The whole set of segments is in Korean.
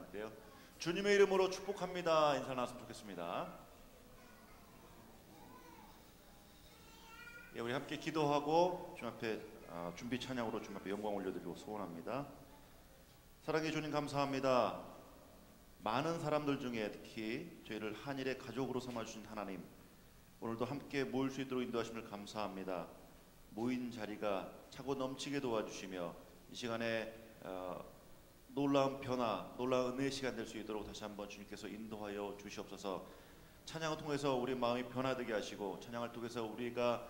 나눌게요. 주님의 이름으로 축복합니다. 인사 나눴으면 좋겠습니다. 예, 우리 함께 기도하고 주님 앞에 준비 찬양으로 주님 앞에 영광 올려드리고 소원합니다. 사랑해 주님 감사합니다. 많은 사람들 중에 특히 저희를 한일의 가족으로 삼아주신 하나님, 오늘도 함께 모일 수 있도록 인도하심을 감사합니다. 모인 자리가 차고 넘치게 도와주시며 이 시간에 놀라운 변화, 놀라운 은혜의 시간 될 수 있도록 다시 한번 주님께서 인도하여 주시옵소서. 찬양을 통해서 우리 마음이 변화되게 하시고, 찬양을 통해서 우리가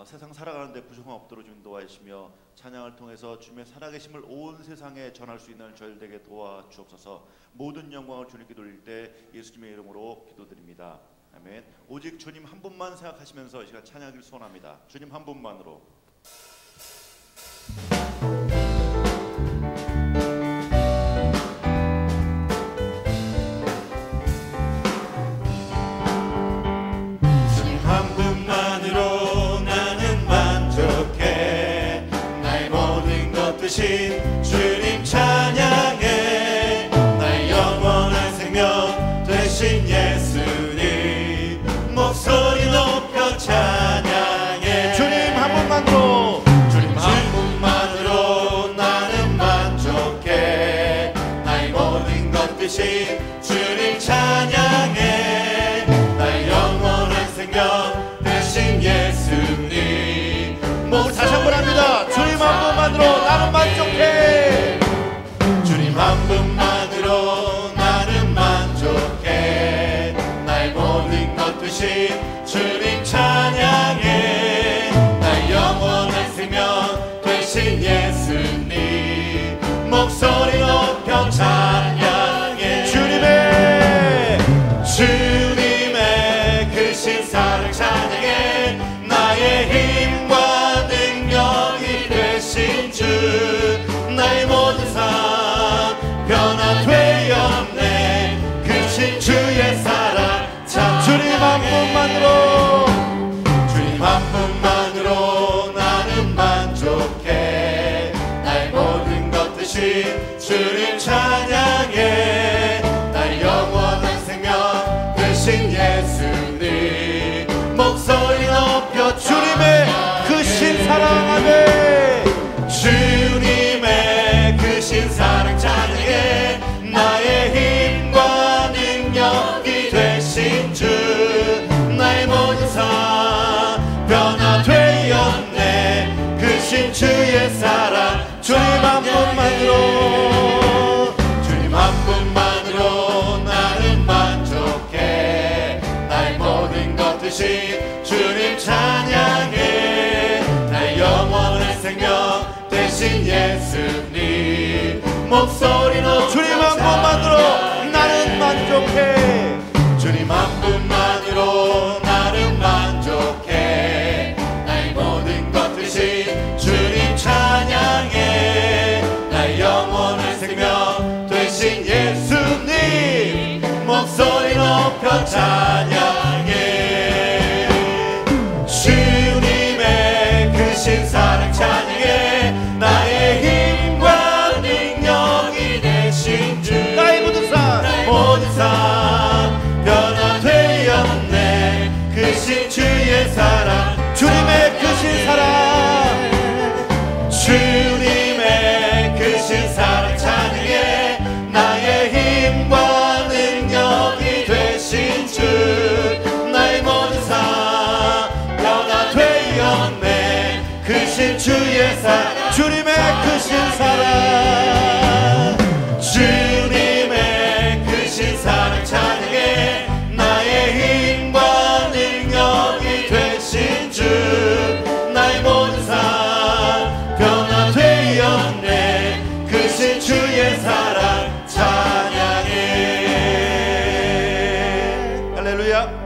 세상 살아가는데 부족함 없도록 인도하시며, 찬양을 통해서 주님의 살아계심을 온 세상에 전할 수 있는 저희들 되게 도와주옵소서. 모든 영광을 주님께 돌릴 때 예수님의 이름으로 기도드립니다. 아멘. 오직 주님 한 분만 생각하시면서 이 시간 찬양하기를 소원합니다. 주님 한 분만으로. 주님 찬양해. 나의 영원한 생명 되신 예수님 목소리 높여 찬양해. 주님 한 분만으로, 주님 한 분만으로 나는 만족해. 나의 모든 것 되신 주님 찬양해. 나의 영원한 생명 되신 예수님 목소리 다시 한 번 합니다. 주님 한 분만으로 나는 만족해. 주님 한 분만으로 나는 만족해. 나의 모든 것 되신 주님 찬양해. 나의 영원한 생명 되신 예수님 목소리 높여 찬양해. 주님의 크신 사랑 찬양해. 나의 힘과 능력이 되신 주, 나의 모든 삶 변화되었네. 크신 주의 사랑 찬양해. 주님 한 분만으로, 주님 한 분만으로 나는 만족해. 나의 모든 것 되신 주님 찬양해. 나의 영원한 생명 되신 예수님 목소리 높여 주님의 크신 사랑하네. 주님의 크신 사랑 찬양해. 나의 힘과 능력이 되신 주, 나의 모든 삶 변화되었네. 크신 주의 사랑 주님 한 분만으로, 주님 한 분만으로 나는 만족해. 나의 모든 것 되신 주님 찬양해. 나의 영원한 생명 되신 예수님 목소리 높여 주님 한 분만으로 나는 만족해. 주님 한 분만으로 나는 만족해. 나의 모든 것 되신 주님 찬양해. 나의 영원한 생명 되신 예수님 목소리 높여 찬양해. 주님의 크신 사랑 찬양해. 나의 힘과 능력이 되신 주, 나의 모든 삶 변화되었네. 크신 주의 사랑 주님의 크신 사랑, 주님의 크신 사랑 찬양해. 나의 힘과 능력이 되신 주, 나의 모든 삶 변화되었네. 크신 주의 사랑 주님의 크신 사랑, 주님의 크신 사랑 찬양해. 나의 힘과 능력이 되신 주, 나의 모든 삶 변화되었네. 크신 주의 사랑 찬양해. 할렐루야.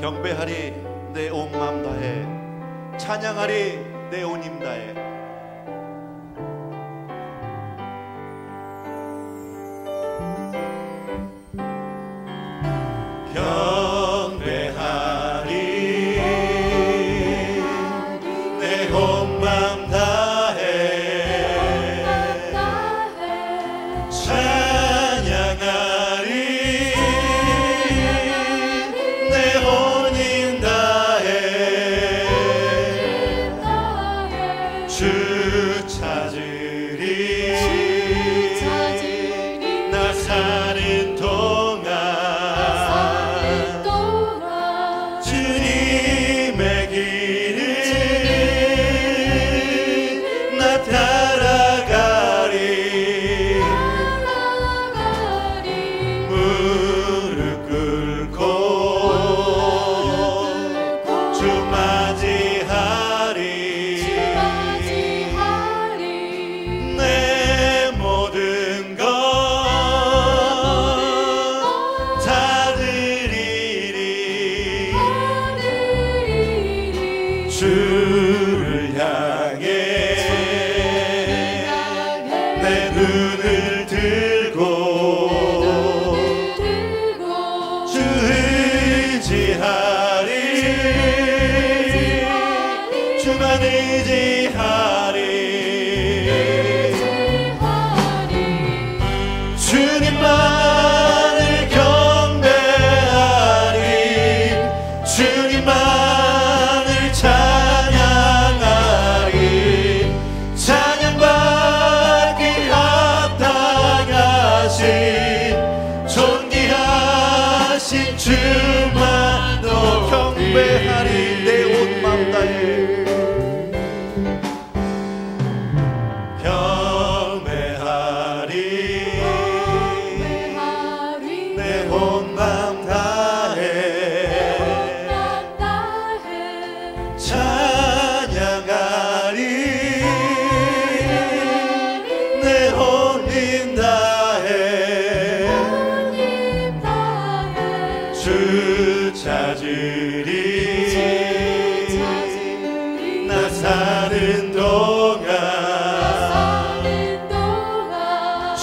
경배하리 내 온 마음 다해, 찬양하리 내 온 힘 다해. 경배하리 내 온 마음 다해.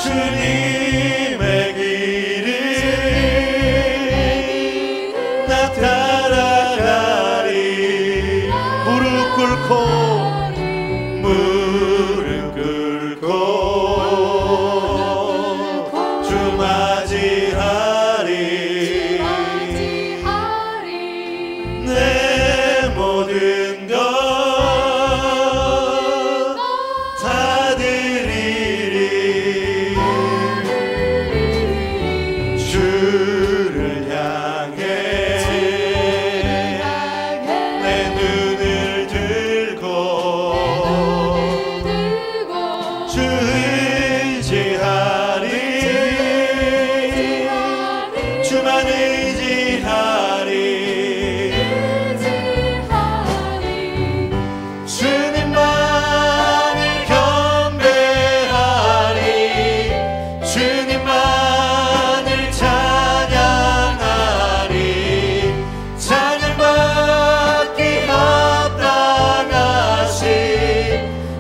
주님의 길을 나 따라가리. 무릎 꿇고 무릎 꿇고 주 맞이하리. 내 모든 것 다 드리리. 주를 향해 내 눈을 들고 주 의지하리. 주만 의지하리. 주님만을 경배하리. 주님만을 찬양하리. 찬양받기 합당하신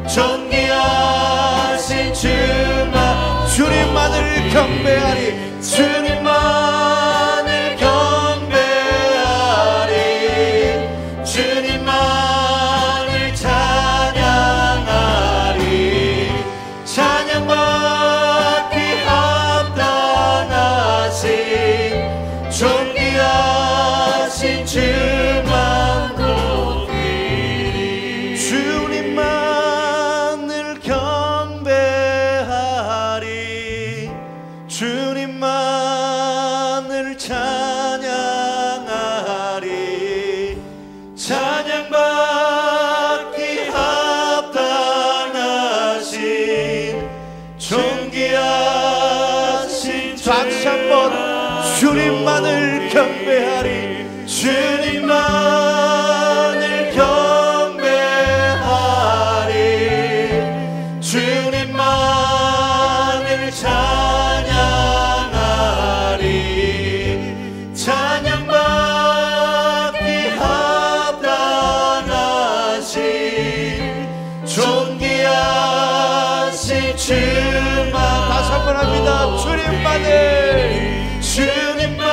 존귀하신 주만. 주님만을 경배하리. 주님만을 경배하리. 주님만을 찬양하리. 찬양받기 합당하신 존귀하신 주만 높이리. 주님만을 경배하리. 주님만을 찬양하리. 찬양받기 합당하신 존귀하신 다시 한번 주님만을 경배하리. 주님만을 경배하리. 주님만을 찬양하리. 찬양받기 합당하신 존귀하신 주만. 다시 한번 합니다. 주님만을 주님만을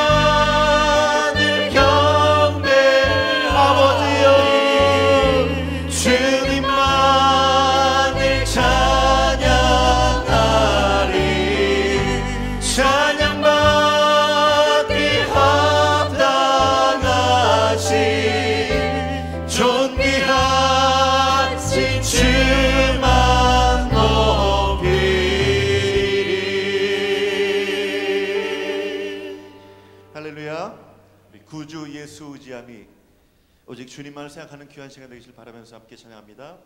경배하리. 아버지여. 주님만을 찬양하리. 찬양받기 합당하신 존귀하신 주만 높이리. 할렐루야. 우리 구주 예수 의지함이 오직 주님만을 생각하는 귀한 시간 되기를 바라면서 함께 찬양합니다.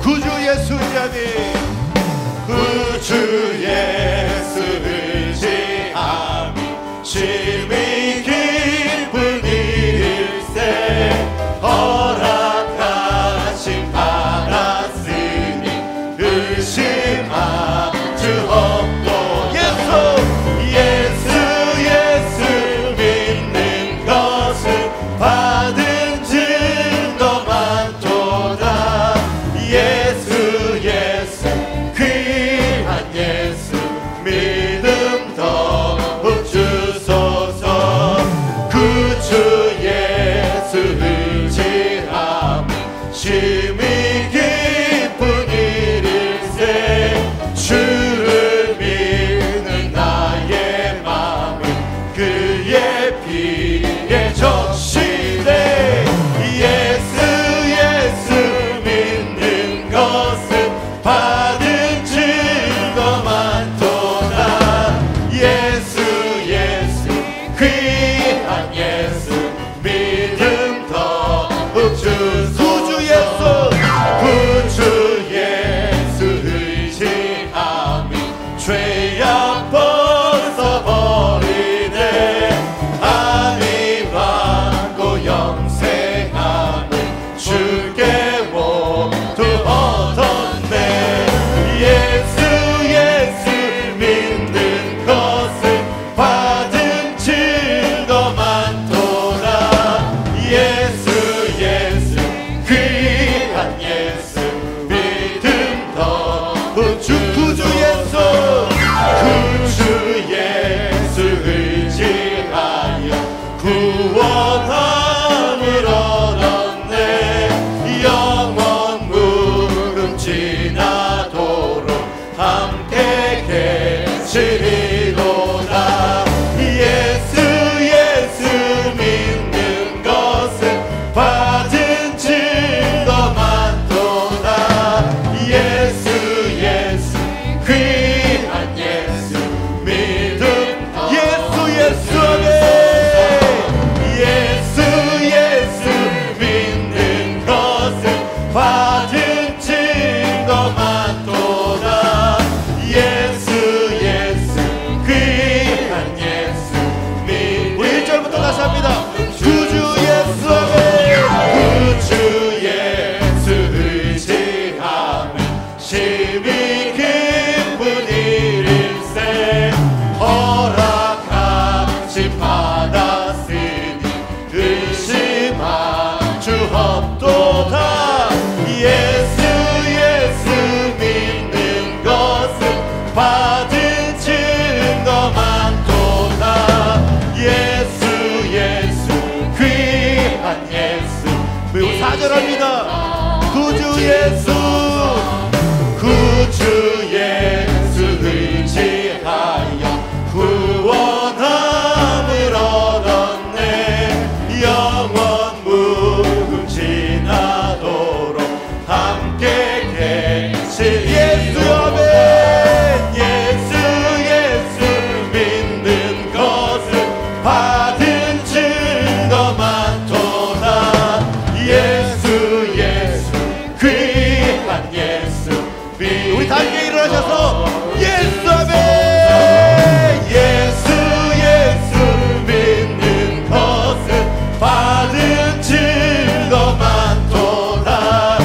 구주 예수 의지함이 구주 예수 의지함이 심히 기쁜 일일세. 허락하심 받았으니 의심할 수 없고. 예수 믿는 것은 받은 증거 많도다. 예수 귀한 예수 믿음 더욱 주소서. 매우 사절합니다. 구주 예수 의지하여 구원함을 얻었네. 영원 무궁지나도록 함께 계실 예수 아멘. 예수 믿는 것은 받은 증거 많도다. 예수 귀한 예수 우리 다 함께 일어나셔서 예수 아멘. 예수 믿는 것은 받은 증거 많도다.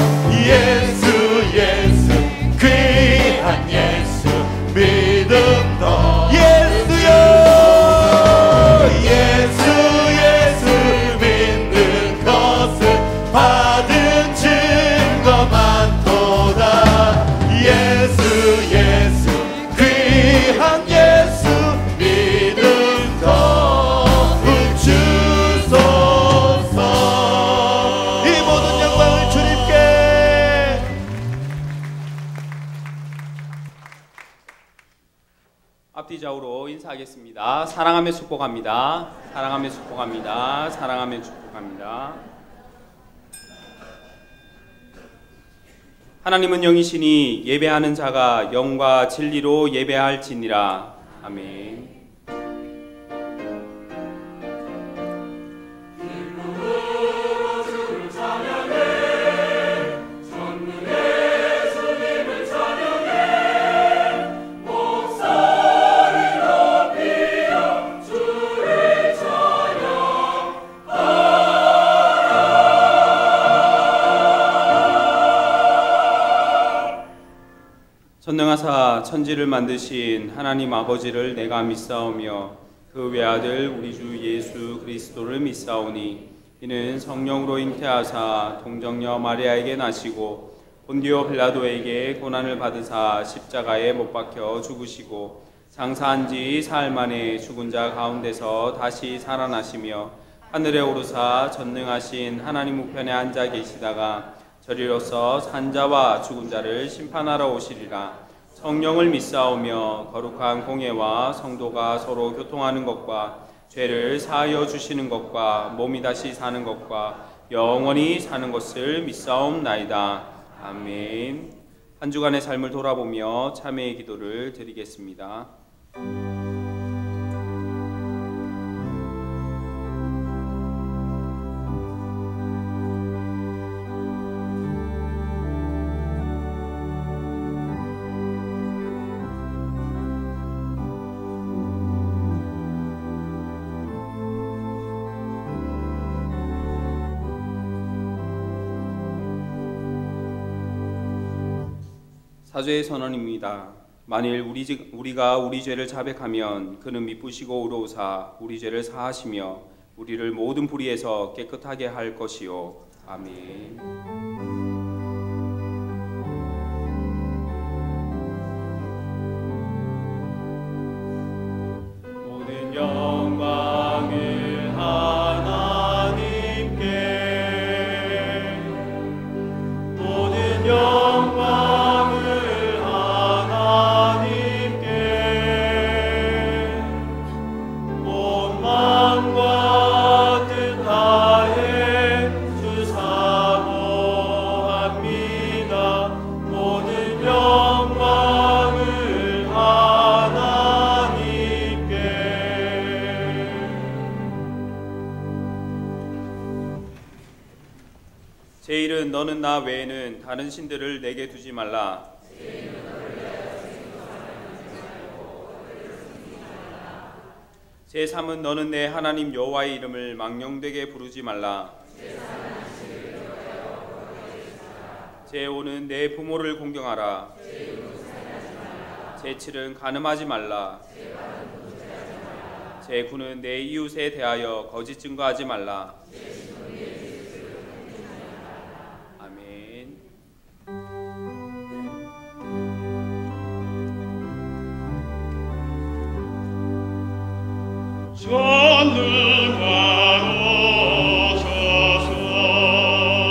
예수 귀한 예수 믿음도 예수여. 예수 믿는 것은 받은 증거 많도다. 예수 귀한 예수 믿음도 주소서. 이 모든 영광을 주님께. 앞뒤 좌우로 인사하겠습니다. 사랑하며 축복합니다. 사랑하며 축복합니다. 사랑하며 축복합니다. 하나님은 영이시니 예배하는 자가 영과 진리로 예배할지니라. 아멘. 전능하사 천지를 만드신 하나님 아버지를 내가 믿사오며 그 외아들 우리 주 예수 그리스도를 믿사오니 이는 성령으로 잉태하사 동정녀 마리아에게 나시고 본디오 빌라도에게 고난을 받으사 십자가에 못 박혀 죽으시고 장사한 지 사흘 만에 죽은 자 가운데서 다시 살아나시며 하늘에 오르사 전능하신 하나님 우편에 앉아 계시다가 저리로서 산자와 죽은 자를 심판하러 오시리라. 성령을 믿사오며 거룩한 공예와 성도가 서로 교통하는 것과 죄를 사하여 주시는 것과 몸이 다시 사는 것과 영원히 사는 것을 믿사옵나이다. 아멘. 한 주간의 삶을 돌아보며 참회의 기도를 드리겠습니다. 사죄의 선언입니다. 만일 우리가 우리 죄를 자백하면 그는 미쁘시고 의로우사 우리 죄를 사하시며 우리를 모든 불의에서 깨끗하게 할 것이요. 아멘. 모든 영광을 하나님께, 모든 영광을 하나님께, 온 마음과 뜻 다해 주사모합니다. 모든 영광을 하나님께. 제1은 너는 나 외에는 다른 신들을 내게 두지 말라. 제3은 너는 내 하나님 여호와의 이름을 망령되게 부르지 말라. 제5는 내 부모를 공경하라. 제7은 간음하지 말라. 제9는 내 이웃에 대하여 거짓 증거하지 말라. 아멘. 전능하옵소서.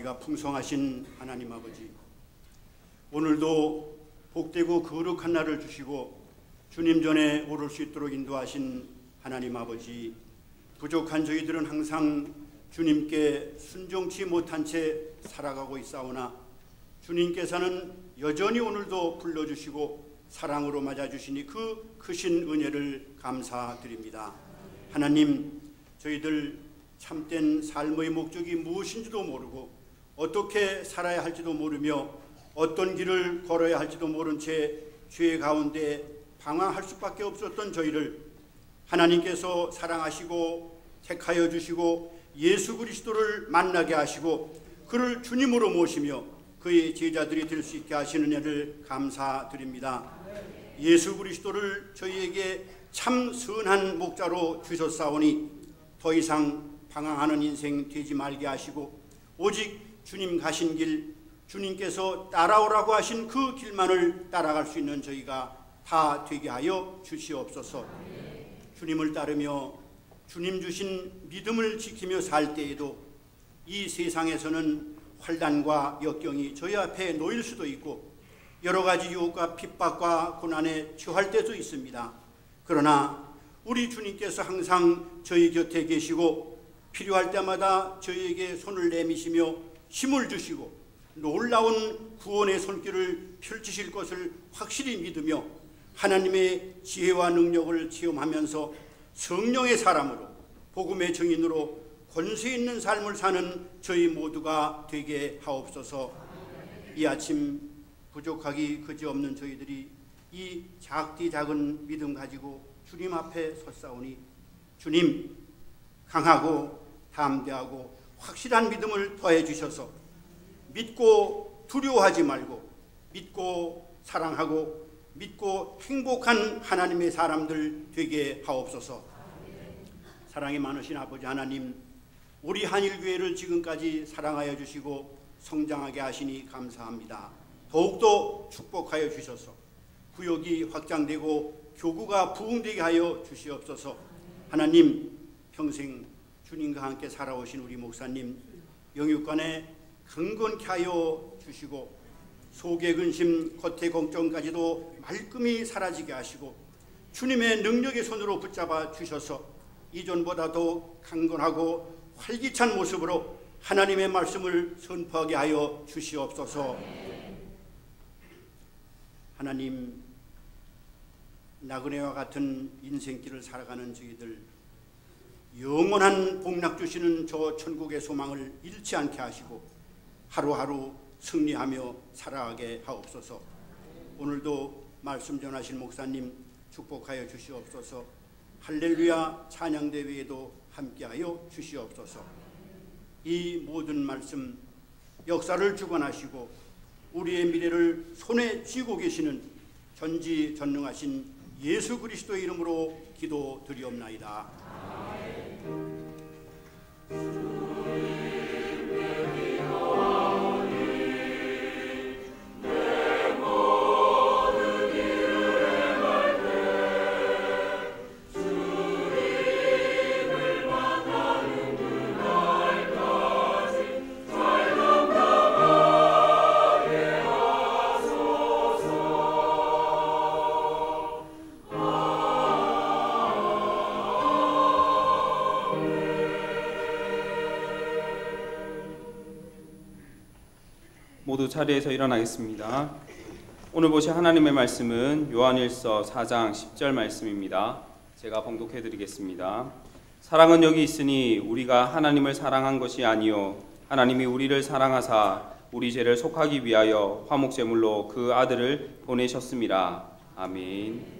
나이가 풍성하신 하나님 아버지, 오늘도 복되고 거룩한 날을 주시고 주님 전에 오를 수 있도록 인도하신 하나님 아버지, 부족한 저희들은 항상 주님께 순종치 못한 채 살아가고 있사오나 주님께서는 여전히 오늘도 불러주시고 사랑으로 맞아주시니 그 크신 은혜를 감사드립니다. 하나님, 저희들 참된 삶의 목적이 무엇인지도 모르고 어떻게 살아야 할지도 모르며 어떤 길을 걸어야 할지도 모른 채 죄 가운데 방황할 수밖에 없었던 저희를 하나님께서 사랑하시고 택하여 주시고 예수 그리스도를 만나게 하시고 그를 주님으로 모시며 그의 제자들이 될 수 있게 하시는 은혜를 감사드립니다. 예수 그리스도를 저희에게 참 선한 목자로 주셨사오니 더 이상 방황하는 인생 되지 말게 하시고 오직 주님 가신 길, 주님께서 따라오라고 하신 그 길만을 따라갈 수 있는 저희가 다 되게 하여 주시옵소서. 주님을 따르며 주님 주신 믿음을 지키며 살 때에도 이 세상에서는 환난과 역경이 저희 앞에 놓일 수도 있고 여러 가지 유혹과 핍박과 고난에 처할 때도 있습니다. 그러나 우리 주님께서 항상 저희 곁에 계시고 필요할 때마다 저희에게 손을 내미시며 힘을 주시고 놀라운 구원의 손길을 펼치실 것을 확실히 믿으며 하나님의 지혜와 능력을 체험하면서 성령의 사람으로 복음의 증인으로 권세 있는 삶을 사는 저희 모두가 되게 하옵소서. 이 아침 부족하기 그지없는 저희들이 이 작디 작은 믿음 가지고 주님 앞에 섰사오니 주님, 강하고 담대하고 확실한 믿음을 더해 주셔서 믿고 두려워하지 말고 믿고 사랑하고 믿고 행복한 하나님의 사람들 되게 하옵소서. 사랑이 많으신 아버지 하나님, 우리 한일교회를 지금까지 사랑하여 주시고 성장하게 하시니 감사합니다. 더욱더 축복하여 주셔서 구역이 확장되고 교구가 부흥되게 하여 주시옵소서. 하나님, 평생 주님과 함께 살아오신 우리 목사님 영육간에 강건케 하여 주시고 속의 근심, 겉의 걱정까지도 말끔히 사라지게 하시고 주님의 능력의 손으로 붙잡아 주셔서 이전보다도 강건하고 활기찬 모습으로 하나님의 말씀을 선포하게 하여 주시옵소서. 하나님, 나그네와 같은 인생길을 살아가는 저희들 영원한 복락 주시는 저 천국의 소망을 잃지 않게 하시고 하루하루 승리하며 살아가게 하옵소서. 오늘도 말씀 전하실 목사님 축복하여 주시옵소서. 할렐루야 찬양대회에도 함께하여 주시옵소서. 이 모든 말씀 역사를 주관하시고 우리의 미래를 손에 쥐고 계시는 전지전능하신 예수 그리스도의 이름으로 기도드리옵나이다. 모두 자리에서 일어나겠습니다. 오늘 보실 하나님의 말씀은 요한일서 4장 10절 말씀입니다. 제가 봉독해 드리겠습니다. 사랑은 여기 있으니 우리가 하나님을 사랑한 것이 아니요 하나님이 우리를 사랑하사 우리 죄를 속하기 위하여 화목제물로 그 아들을 보내셨음이라. 아멘.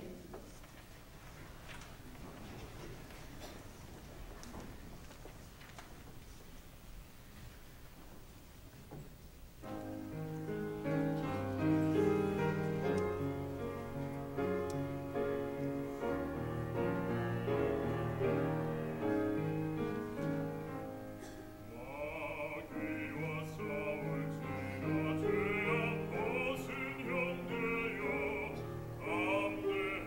죄악 벗은 현대여 담대하게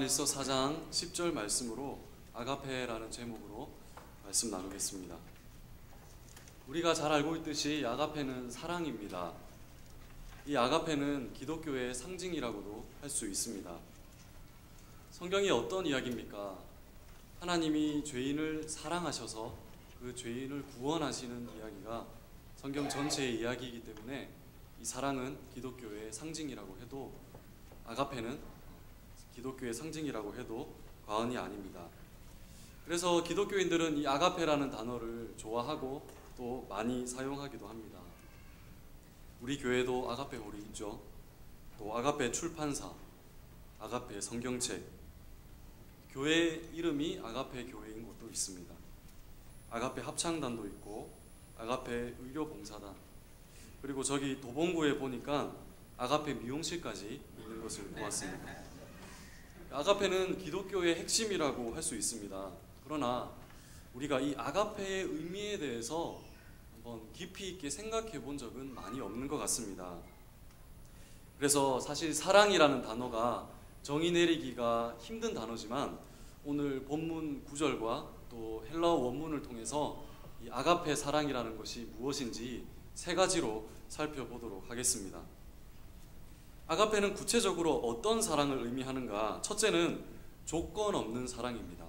요한일서 4장 10절 말씀으로 아가페라는 제목으로 말씀 나누겠습니다. 우리가 잘 알고 있듯이 아가페는 사랑입니다. 이 아가페는 기독교의 상징이라고도 할 수 있습니다. 성경이 어떤 이야기입니까? 하나님이 죄인을 사랑하셔서 그 죄인을 구원하시는 이야기가 성경 전체의 이야기이기 때문에 이 사랑은 기독교의 상징이라고 해도, 아가페는 기독교의 상징이라고 해도 과언이 아닙니다. 그래서 기독교인들은 이 아가페라는 단어를 좋아하고 또 많이 사용하기도 합니다. 우리 교회도 아가페 홀이 있죠. 또 아가페 출판사, 아가페 성경책, 교회 이름이 아가페 교회인 곳도 있습니다. 아가페 합창단도 있고 아가페 의료봉사단, 그리고 저기 도봉구에 보니까 아가페 미용실까지 있는 것을 보았습니다. 아가페는 기독교의 핵심이라고 할 수 있습니다. 그러나 우리가 이 아가페의 의미에 대해서 한번 깊이 있게 생각해 본 적은 많이 없는 것 같습니다. 그래서 사실 사랑이라는 단어가 정의 내리기가 힘든 단어지만 오늘 본문 구절과 또 헬라어 원문을 통해서 이 아가페 사랑이라는 것이 무엇인지 세 가지로 살펴보도록 하겠습니다. 아가페는 구체적으로 어떤 사랑을 의미하는가? 첫째는 조건 없는 사랑입니다.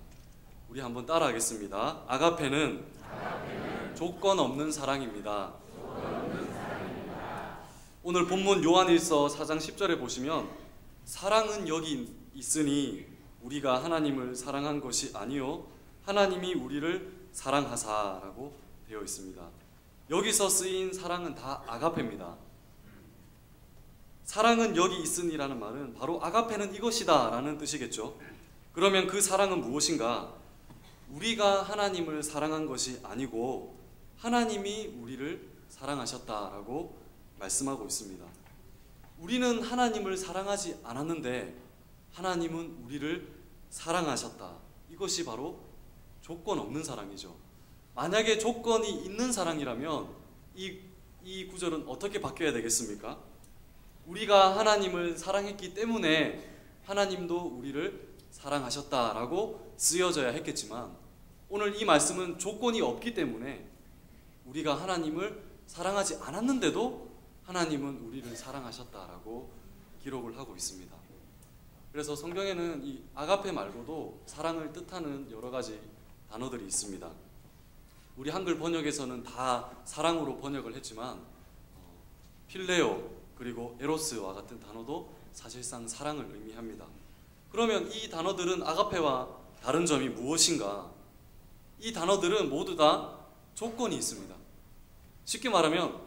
우리 한번 따라하겠습니다. 아가페는 조건 없는 사랑입니다. 오늘 본문 요한일서 4장 10절에 보시면 사랑은 여기 있으니 우리가 하나님을 사랑한 것이 아니요 하나님이 우리를 사랑하사라고 되어 있습니다. 여기서 쓰인 사랑은 다 아가페입니다. 사랑은 여기 있으니라는 말은 바로 아가페는 이것이다 라는 뜻이겠죠. 그러면 그 사랑은 무엇인가? 우리가 하나님을 사랑한 것이 아니고 하나님이 우리를 사랑하셨다라고 말씀하고 있습니다. 우리는 하나님을 사랑하지 않았는데 하나님은 우리를 사랑하셨다. 이것이 바로 조건 없는 사랑이죠. 만약에 조건이 있는 사랑이라면 이 구절은 어떻게 바뀌어야 되겠습니까? 우리가 하나님을 사랑했기 때문에 하나님도 우리를 사랑하셨다라고 쓰여져야 했겠지만 오늘 이 말씀은 조건이 없기 때문에 우리가 하나님을 사랑하지 않았는데도 하나님은 우리를 사랑하셨다라고 기록을 하고 있습니다. 그래서 성경에는 이 아가페 말고도 사랑을 뜻하는 여러 가지 단어들이 있습니다. 우리 한글 번역에서는 다 사랑으로 번역을 했지만 필레오 그리고 에로스와 같은 단어도 사실상 사랑을 의미합니다. 그러면 이 단어들은 아가페와 다른 점이 무엇인가? 이 단어들은 모두 다 조건이 있습니다. 쉽게 말하면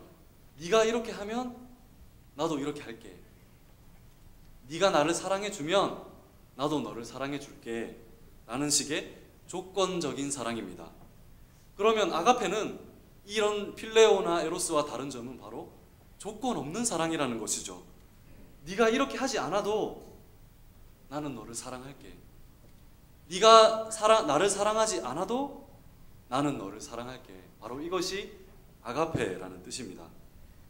네가 이렇게 하면 나도 이렇게 할게. 네가 나를 사랑해 주면 나도 너를 사랑해 줄게. 라는 식의 조건적인 사랑입니다. 그러면 아가페는 이런 필레오나 에로스와 다른 점은 바로 조건 없는 사랑이라는 것이죠. 네가 이렇게 하지 않아도 나는 너를 사랑할게. 네가 나를 사랑하지 않아도 나는 너를 사랑할게. 바로 이것이 아가페라는 뜻입니다.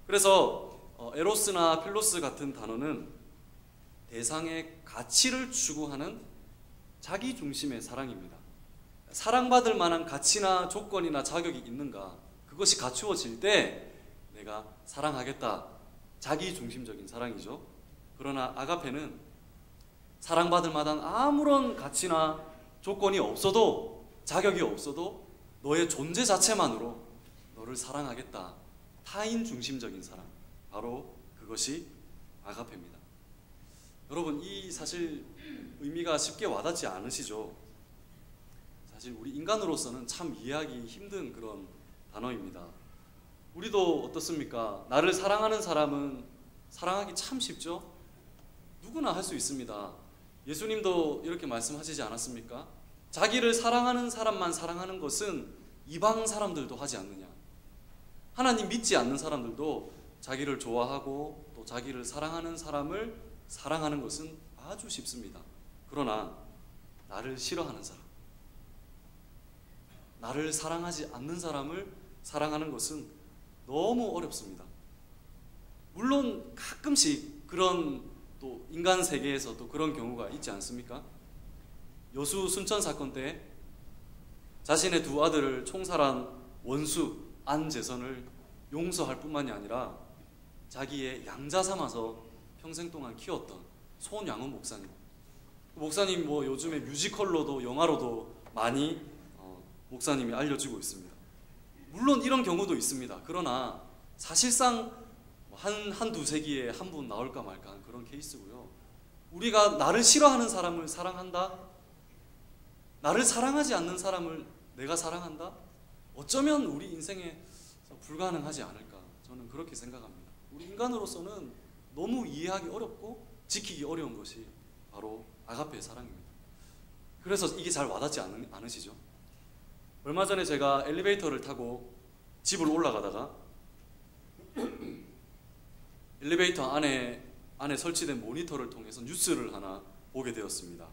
그래서 에로스나 필로스 같은 단어는 대상의 가치를 추구하는 자기 중심의 사랑입니다. 사랑받을 만한 가치나 조건이나 자격이 있는가? 그것이 갖추어질 때 내가 사랑하겠다. 자기 중심적인 사랑이죠. 그러나 아가페는 사랑받을 만한 아무런 가치나 조건이 없어도, 자격이 없어도 너의 존재 자체만으로 너를 사랑하겠다. 타인 중심적인 사랑. 바로 그것이 아가페입니다. 여러분, 이 사실 의미가 쉽게 와닿지 않으시죠? 사실 우리 인간으로서는 참 이해하기 힘든 그런 단어입니다. 우리도 어떻습니까? 나를 사랑하는 사람은 사랑하기 참 쉽죠? 누구나 할 수 있습니다. 예수님도 이렇게 말씀하시지 않았습니까? 자기를 사랑하는 사람만 사랑하는 것은 이방 사람들도 하지 않느냐. 하나님 믿지 않는 사람들도 자기를 좋아하고 또 자기를 사랑하는 사람을 사랑하는 것은 아주 쉽습니다. 그러나 나를 싫어하는 사람, 나를 사랑하지 않는 사람을 사랑하는 것은 너무 어렵습니다. 물론 가끔씩 그런 또 인간 세계에서 또 그런 경우가 있지 않습니까? 여수 순천 사건 때 자신의 두 아들을 총살한 원수 안재선을 용서할 뿐만이 아니라 자기의 양자 삼아서 평생 동안 키웠던 손양원 목사님. 목사님 뭐 요즘에 뮤지컬로도 영화로도 많이 목사님이 알려지고 있습니다. 물론 이런 경우도 있습니다. 그러나 사실상 한 두세 기에 한 분 나올까 말까 하는 그런 케이스고요. 우리가 나를 싫어하는 사람을 사랑한다? 나를 사랑하지 않는 사람을 내가 사랑한다? 어쩌면 우리 인생에 불가능하지 않을까, 저는 그렇게 생각합니다. 우리 인간으로서는 너무 이해하기 어렵고 지키기 어려운 것이 바로 아가페의 사랑입니다. 그래서 이게 잘 와닿지 않으시죠? 얼마 전에 제가 엘리베이터를 타고 집을 올라가다가 엘리베이터 안에 설치된 모니터를 통해서 뉴스를 하나 보게 되었습니다.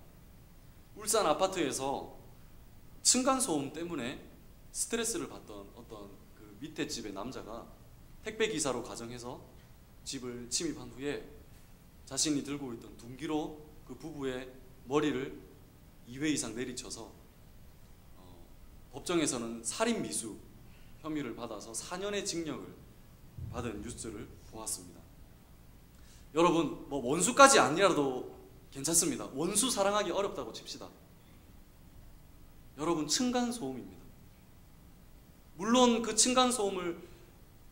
울산 아파트에서 층간소음 때문에 스트레스를 받던 어떤 그 밑에 집의 남자가 택배기사로 가정해서 집을 침입한 후에 자신이 들고 있던 둔기로 그 부부의 머리를 2회 이상 내리쳐서 법정에서는 살인미수 혐의를 받아서 4년의 징역을 받은 뉴스를 보았습니다. 여러분, 뭐 원수까지 아니라도 괜찮습니다. 원수 사랑하기 어렵다고 칩시다. 여러분, 층간소음입니다. 물론 그 층간소음을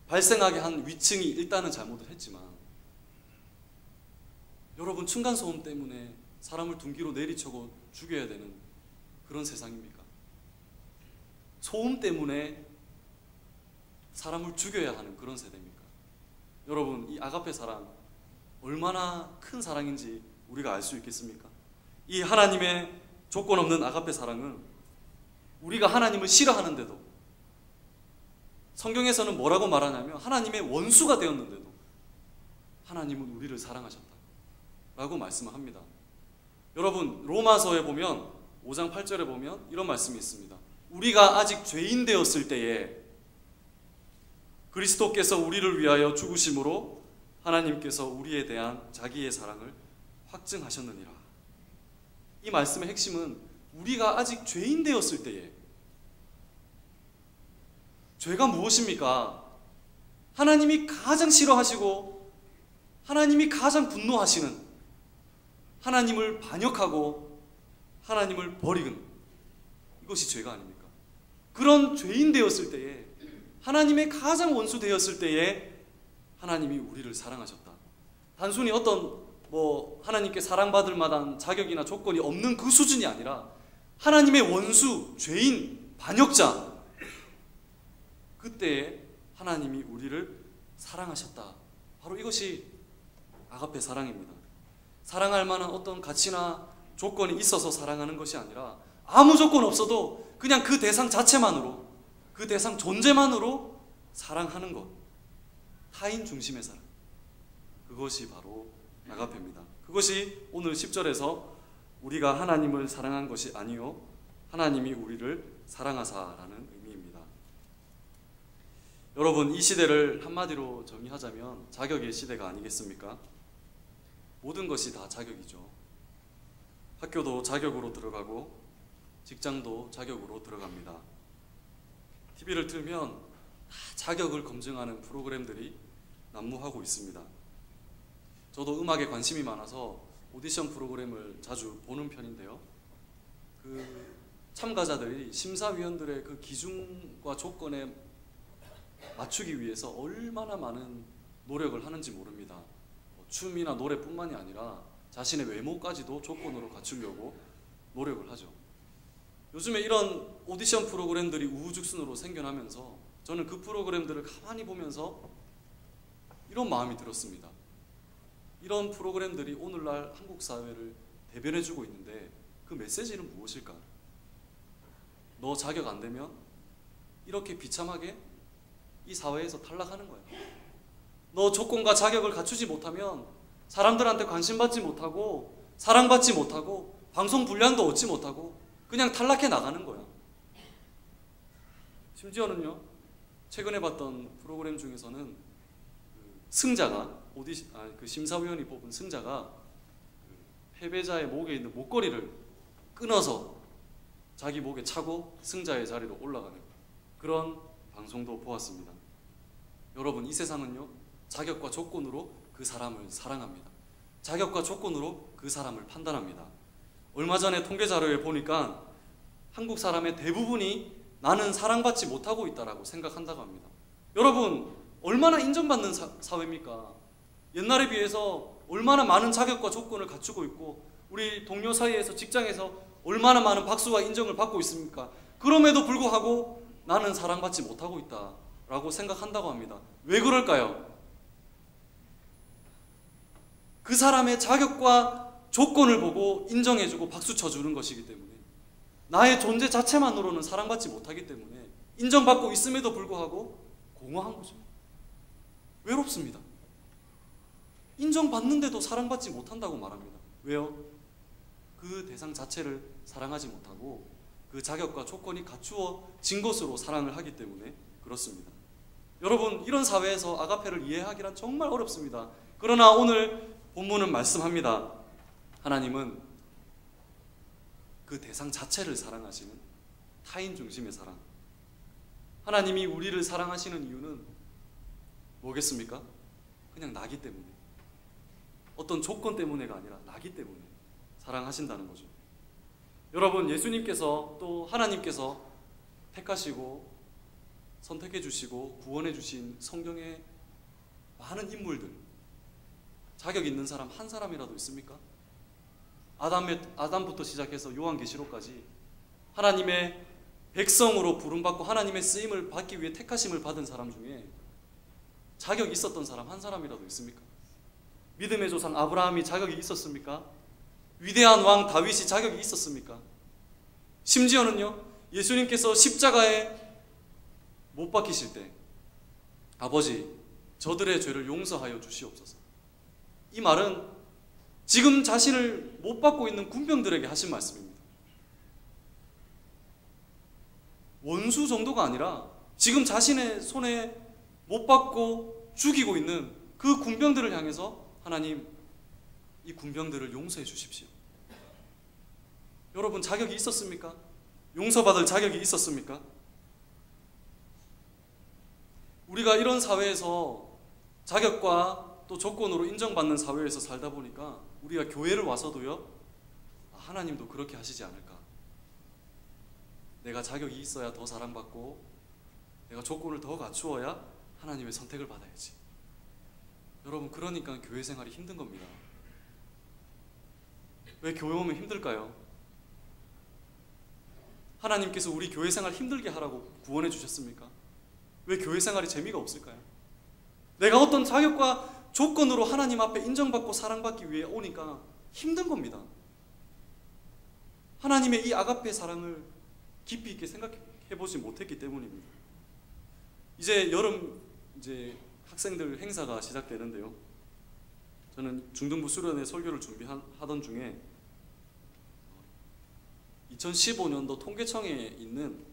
발생하게 한 위층이 일단은 잘못을 했지만, 여러분, 층간소음 때문에 사람을 둔기로 내리쳐고 죽여야 되는 그런 세상입니까? 소음 때문에 사람을 죽여야 하는 그런 세대입니까? 여러분, 이 아가페 사랑 얼마나 큰 사랑인지 우리가 알 수 있겠습니까? 이 하나님의 조건 없는 아가페 사랑은 우리가 하나님을 싫어하는데도, 성경에서는 뭐라고 말하냐면 하나님의 원수가 되었는데도 하나님은 우리를 사랑하셨다 라고 말씀을 합니다. 여러분, 로마서에 보면 5장 8절에 보면 이런 말씀이 있습니다. 우리가 아직 죄인 되었을 때에 그리스도께서 우리를 위하여 죽으심으로 하나님께서 우리에 대한 자기의 사랑을 확증하셨느니라. 이 말씀의 핵심은 우리가 아직 죄인 되었을 때에, 죄가 무엇입니까? 하나님이 가장 싫어하시고 하나님이 가장 분노하시는, 하나님을 반역하고 하나님을 버리는 이것이 죄가 아닙니까? 그런 죄인 되었을 때에, 하나님의 가장 원수 되었을 때에 하나님이 우리를 사랑하셨다. 단순히 어떤 하나님께 사랑받을 만한 자격이나 조건이 없는 그 수준이 아니라 하나님의 원수, 죄인, 반역자, 그때에 하나님이 우리를 사랑하셨다. 바로 이것이 아가페 사랑입니다. 사랑할 만한 어떤 가치나 조건이 있어서 사랑하는 것이 아니라 아무 조건 없어도 그냥 그 대상 자체만으로, 그 대상 존재만으로 사랑하는 것, 타인 중심의 사랑, 그것이 바로 아가페입니다. 그것이 오늘 10절에서 우리가 하나님을 사랑한 것이 아니요 하나님이 우리를 사랑하사라는 의미입니다. 여러분, 이 시대를 한마디로 정의하자면 자격의 시대가 아니겠습니까? 모든 것이 다 자격이죠. 학교도 자격으로 들어가고 직장도 자격으로 들어갑니다. TV를 틀면 다 자격을 검증하는 프로그램들이 난무하고 있습니다. 저도 음악에 관심이 많아서 오디션 프로그램을 자주 보는 편인데요. 그 참가자들이 심사위원들의 그 기준과 조건에 맞추기 위해서 얼마나 많은 노력을 하는지 모릅니다. 춤이나 노래뿐만이 아니라 자신의 외모까지도 조건으로 갖추려고 노력을 하죠. 요즘에 이런 오디션 프로그램들이 우후죽순으로 생겨나면서 저는 그 프로그램들을 가만히 보면서 이런 마음이 들었습니다. 이런 프로그램들이 오늘날 한국 사회를 대변해주고 있는데 그 메시지는 무엇일까? 너 자격 안 되면 이렇게 비참하게 이 사회에서 탈락하는 거야. 너 조건과 자격을 갖추지 못하면 사람들한테 관심받지 못하고 사랑받지 못하고 방송 분량도 얻지 못하고 그냥 탈락해 나가는 거야. 심지어는요, 최근에 봤던 프로그램 중에서는 승자가 그 심사위원이 뽑은 승자가 패배자의 목에 있는 목걸이를 끊어서 자기 목에 차고 승자의 자리로 올라가는 그런 방송도 보았습니다. 여러분, 이 세상은요, 자격과 조건으로 그 사람을 사랑합니다. 자격과 조건으로 그 사람을 판단합니다. 얼마 전에 통계 자료에 보니까 한국 사람의 대부분이 나는 사랑받지 못하고 있다라고 생각한다고 합니다. 여러분, 얼마나 인정받는 사회입니까? 옛날에 비해서 얼마나 많은 자격과 조건을 갖추고 있고 우리 동료 사이에서, 직장에서 얼마나 많은 박수와 인정을 받고 있습니까? 그럼에도 불구하고 나는 사랑받지 못하고 있다라고 생각한다고 합니다. 왜 그럴까요? 그 사람의 자격과 조건을 보고 인정해주고 박수 쳐주는 것이기 때문에, 나의 존재 자체만으로는 사랑받지 못하기 때문에 인정받고 있음에도 불구하고 공허한 거죠. 외롭습니다. 인정받는데도 사랑받지 못한다고 말합니다. 왜요? 그 대상 자체를 사랑하지 못하고 그 자격과 조건이 갖추어진 것으로 사랑을 하기 때문에 그렇습니다. 여러분, 이런 사회에서 아가페를 이해하기란 정말 어렵습니다. 그러나 오늘 본문은 말씀합니다. 하나님은 그 대상 자체를 사랑하시는 타인 중심의 사랑. 하나님이 우리를 사랑하시는 이유는 뭐겠습니까? 그냥 나기 때문에, 어떤 조건 때문에가 아니라 나기 때문에 사랑하신다는 거죠. 여러분, 예수님께서 또 하나님께서 택하시고 선택해 주시고 구원해 주신 성경의 많은 인물들, 자격 있는 사람 한 사람이라도 있습니까? 아담부터 시작해서 요한계시록까지 하나님의 백성으로 부름받고 하나님의 쓰임을 받기 위해 택하심을 받은 사람 중에 자격이 있었던 사람 한 사람이라도 있습니까? 믿음의 조상 아브라함이 자격이 있었습니까? 위대한 왕 다윗이 자격이 있었습니까? 심지어는요, 예수님께서 십자가에 못 박히실 때 아버지, 저들의 죄를 용서하여 주시옵소서. 이 말은 지금 자신을 못 받고 있는 군병들에게 하신 말씀입니다. 원수 정도가 아니라 지금 자신의 손에 못 받고 죽이고 있는 그 군병들을 향해서 하나님, 이 군병들을 용서해 주십시오. 여러분, 자격이 있었습니까? 용서받을 자격이 있었습니까? 우리가 이런 사회에서 자격과 또 조건으로 인정받는 사회에서 살다 보니까 우리가 교회를 와서도요, 하나님도 그렇게 하시지 않을까? 내가 자격이 있어야 더 사랑받고 내가 조건을 더 갖추어야 하나님의 선택을 받아야지. 여러분, 그러니까 교회 생활이 힘든 겁니다. 왜 교회 오면 힘들까요? 하나님께서 우리 교회 생활 힘들게 하라고 구원해 주셨습니까? 왜 교회 생활이 재미가 없을까요? 내가 어떤 자격과 조건으로 하나님 앞에 인정받고 사랑받기 위해 오니까 힘든 겁니다. 하나님의 이 아가페 사랑을 깊이 있게 생각해 보지 못했기 때문입니다. 이제 여름 학생들 행사가 시작되는데요. 저는 중등부 수련회 설교를 준비하던 중에 2015년도 통계청에 있는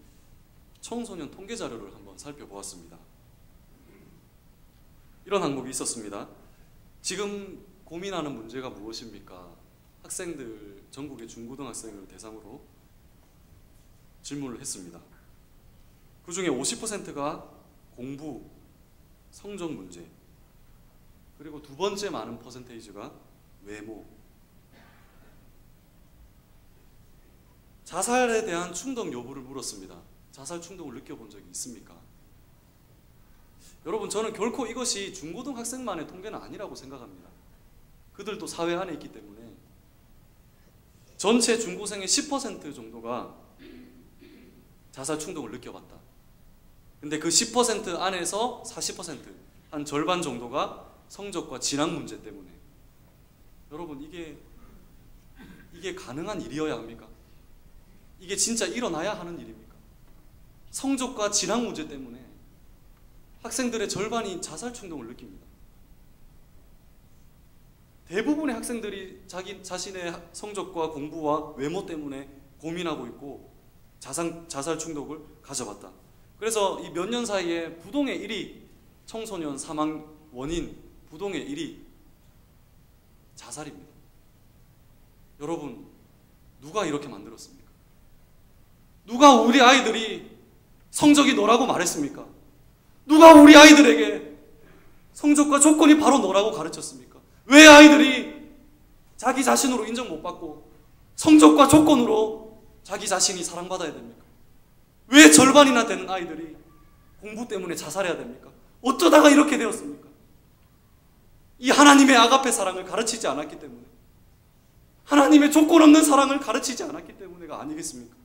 청소년 통계 자료를 한번 살펴보았습니다. 이런 항목이 있었습니다. 지금 고민하는 문제가 무엇입니까? 학생들, 전국의 중고등학생을 대상으로 질문을 했습니다. 그 중에 50%가 공부, 성적 문제, 그리고 두 번째 많은 퍼센테이지가 외모. 자살에 대한 충동 여부를 물었습니다. 자살 충동을 느껴본 적이 있습니까? 여러분, 저는 결코 이것이 중고등학생만의 통계는 아니라고 생각합니다. 그들도 사회 안에 있기 때문에 전체 중고생의 10% 정도가 자살 충동을 느껴봤다. 근데 그 10% 안에서 40%, 한 절반 정도가 성적과 진학 문제 때문에. 여러분, 이게 가능한 일이어야 합니까? 이게 진짜 일어나야 하는 일입니까? 성적과 진학 문제 때문에 학생들의 절반이 자살 충동을 느낍니다. 대부분의 학생들이 자신의 성적과 공부와 외모 때문에 고민하고 있고 자살 충동을 가져봤다. 그래서 이 몇 년 사이에 부동의 1위, 청소년 사망 원인 부동의 1위 자살입니다. 여러분, 누가 이렇게 만들었습니까? 누가 우리 아이들이 성적이 너라고 말했습니까? 누가 우리 아이들에게 성적과 조건이 바로 너라고 가르쳤습니까? 왜 아이들이 자기 자신으로 인정 못 받고 성적과 조건으로 자기 자신이 사랑받아야 됩니까? 왜 절반이나 되는 아이들이 공부 때문에 자살해야 됩니까? 어쩌다가 이렇게 되었습니까? 이 하나님의 아가페 사랑을 가르치지 않았기 때문에, 하나님의 조건 없는 사랑을 가르치지 않았기 때문에가 아니겠습니까?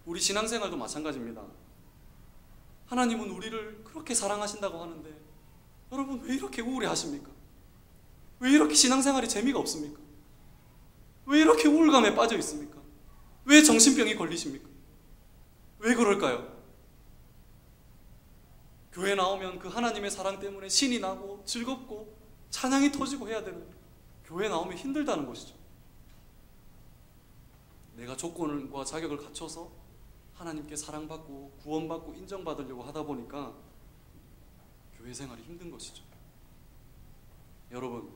우리 신앙생활도 마찬가지입니다. 하나님은 우리를 그렇게 사랑하신다고 하는데 여러분 왜 이렇게 우울해하십니까? 왜 이렇게 신앙생활이 재미가 없습니까? 왜 이렇게 우울감에 빠져 있습니까? 왜 정신병이 걸리십니까? 왜 그럴까요? 교회 나오면 그 하나님의 사랑 때문에 신이 나고 즐겁고 찬양이 터지고 해야 되는데 교회 나오면 힘들다는 것이죠. 내가 조건과 자격을 갖춰서 하나님께 사랑받고 구원받고 인정받으려고 하다 보니까 교회 생활이 힘든 것이죠. 여러분,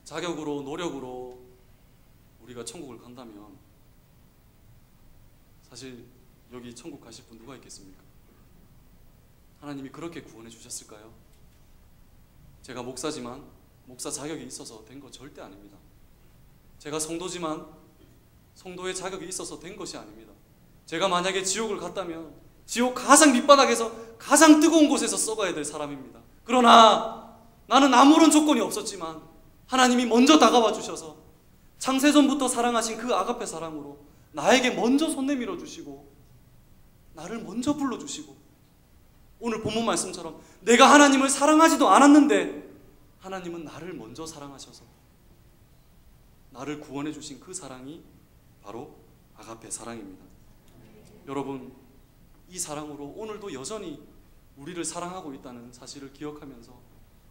자격으로 노력으로 우리가 천국을 간다면 사실 여기 천국 가실 분 누가 있겠습니까? 하나님이 그렇게 구원해 주셨을까요? 제가 목사지만 목사 자격이 있어서 된 거 절대 아닙니다. 제가 성도지만 성도의 자격이 있어서 된 것이 아닙니다. 제가 만약에 지옥을 갔다면 지옥 가장 밑바닥에서 가장 뜨거운 곳에서 썩어야 될 사람입니다. 그러나 나는 아무런 조건이 없었지만 하나님이 먼저 다가와 주셔서 창세전부터 사랑하신 그 아가페 사랑으로 나에게 먼저 손 내밀어 주시고 나를 먼저 불러주시고 오늘 본문 말씀처럼 내가 하나님을 사랑하지도 않았는데 하나님은 나를 먼저 사랑하셔서 나를 구원해 주신 그 사랑이 바로 아가페 사랑입니다. 여러분, 이 사랑으로 오늘도 여전히 우리를 사랑하고 있다는 사실을 기억하면서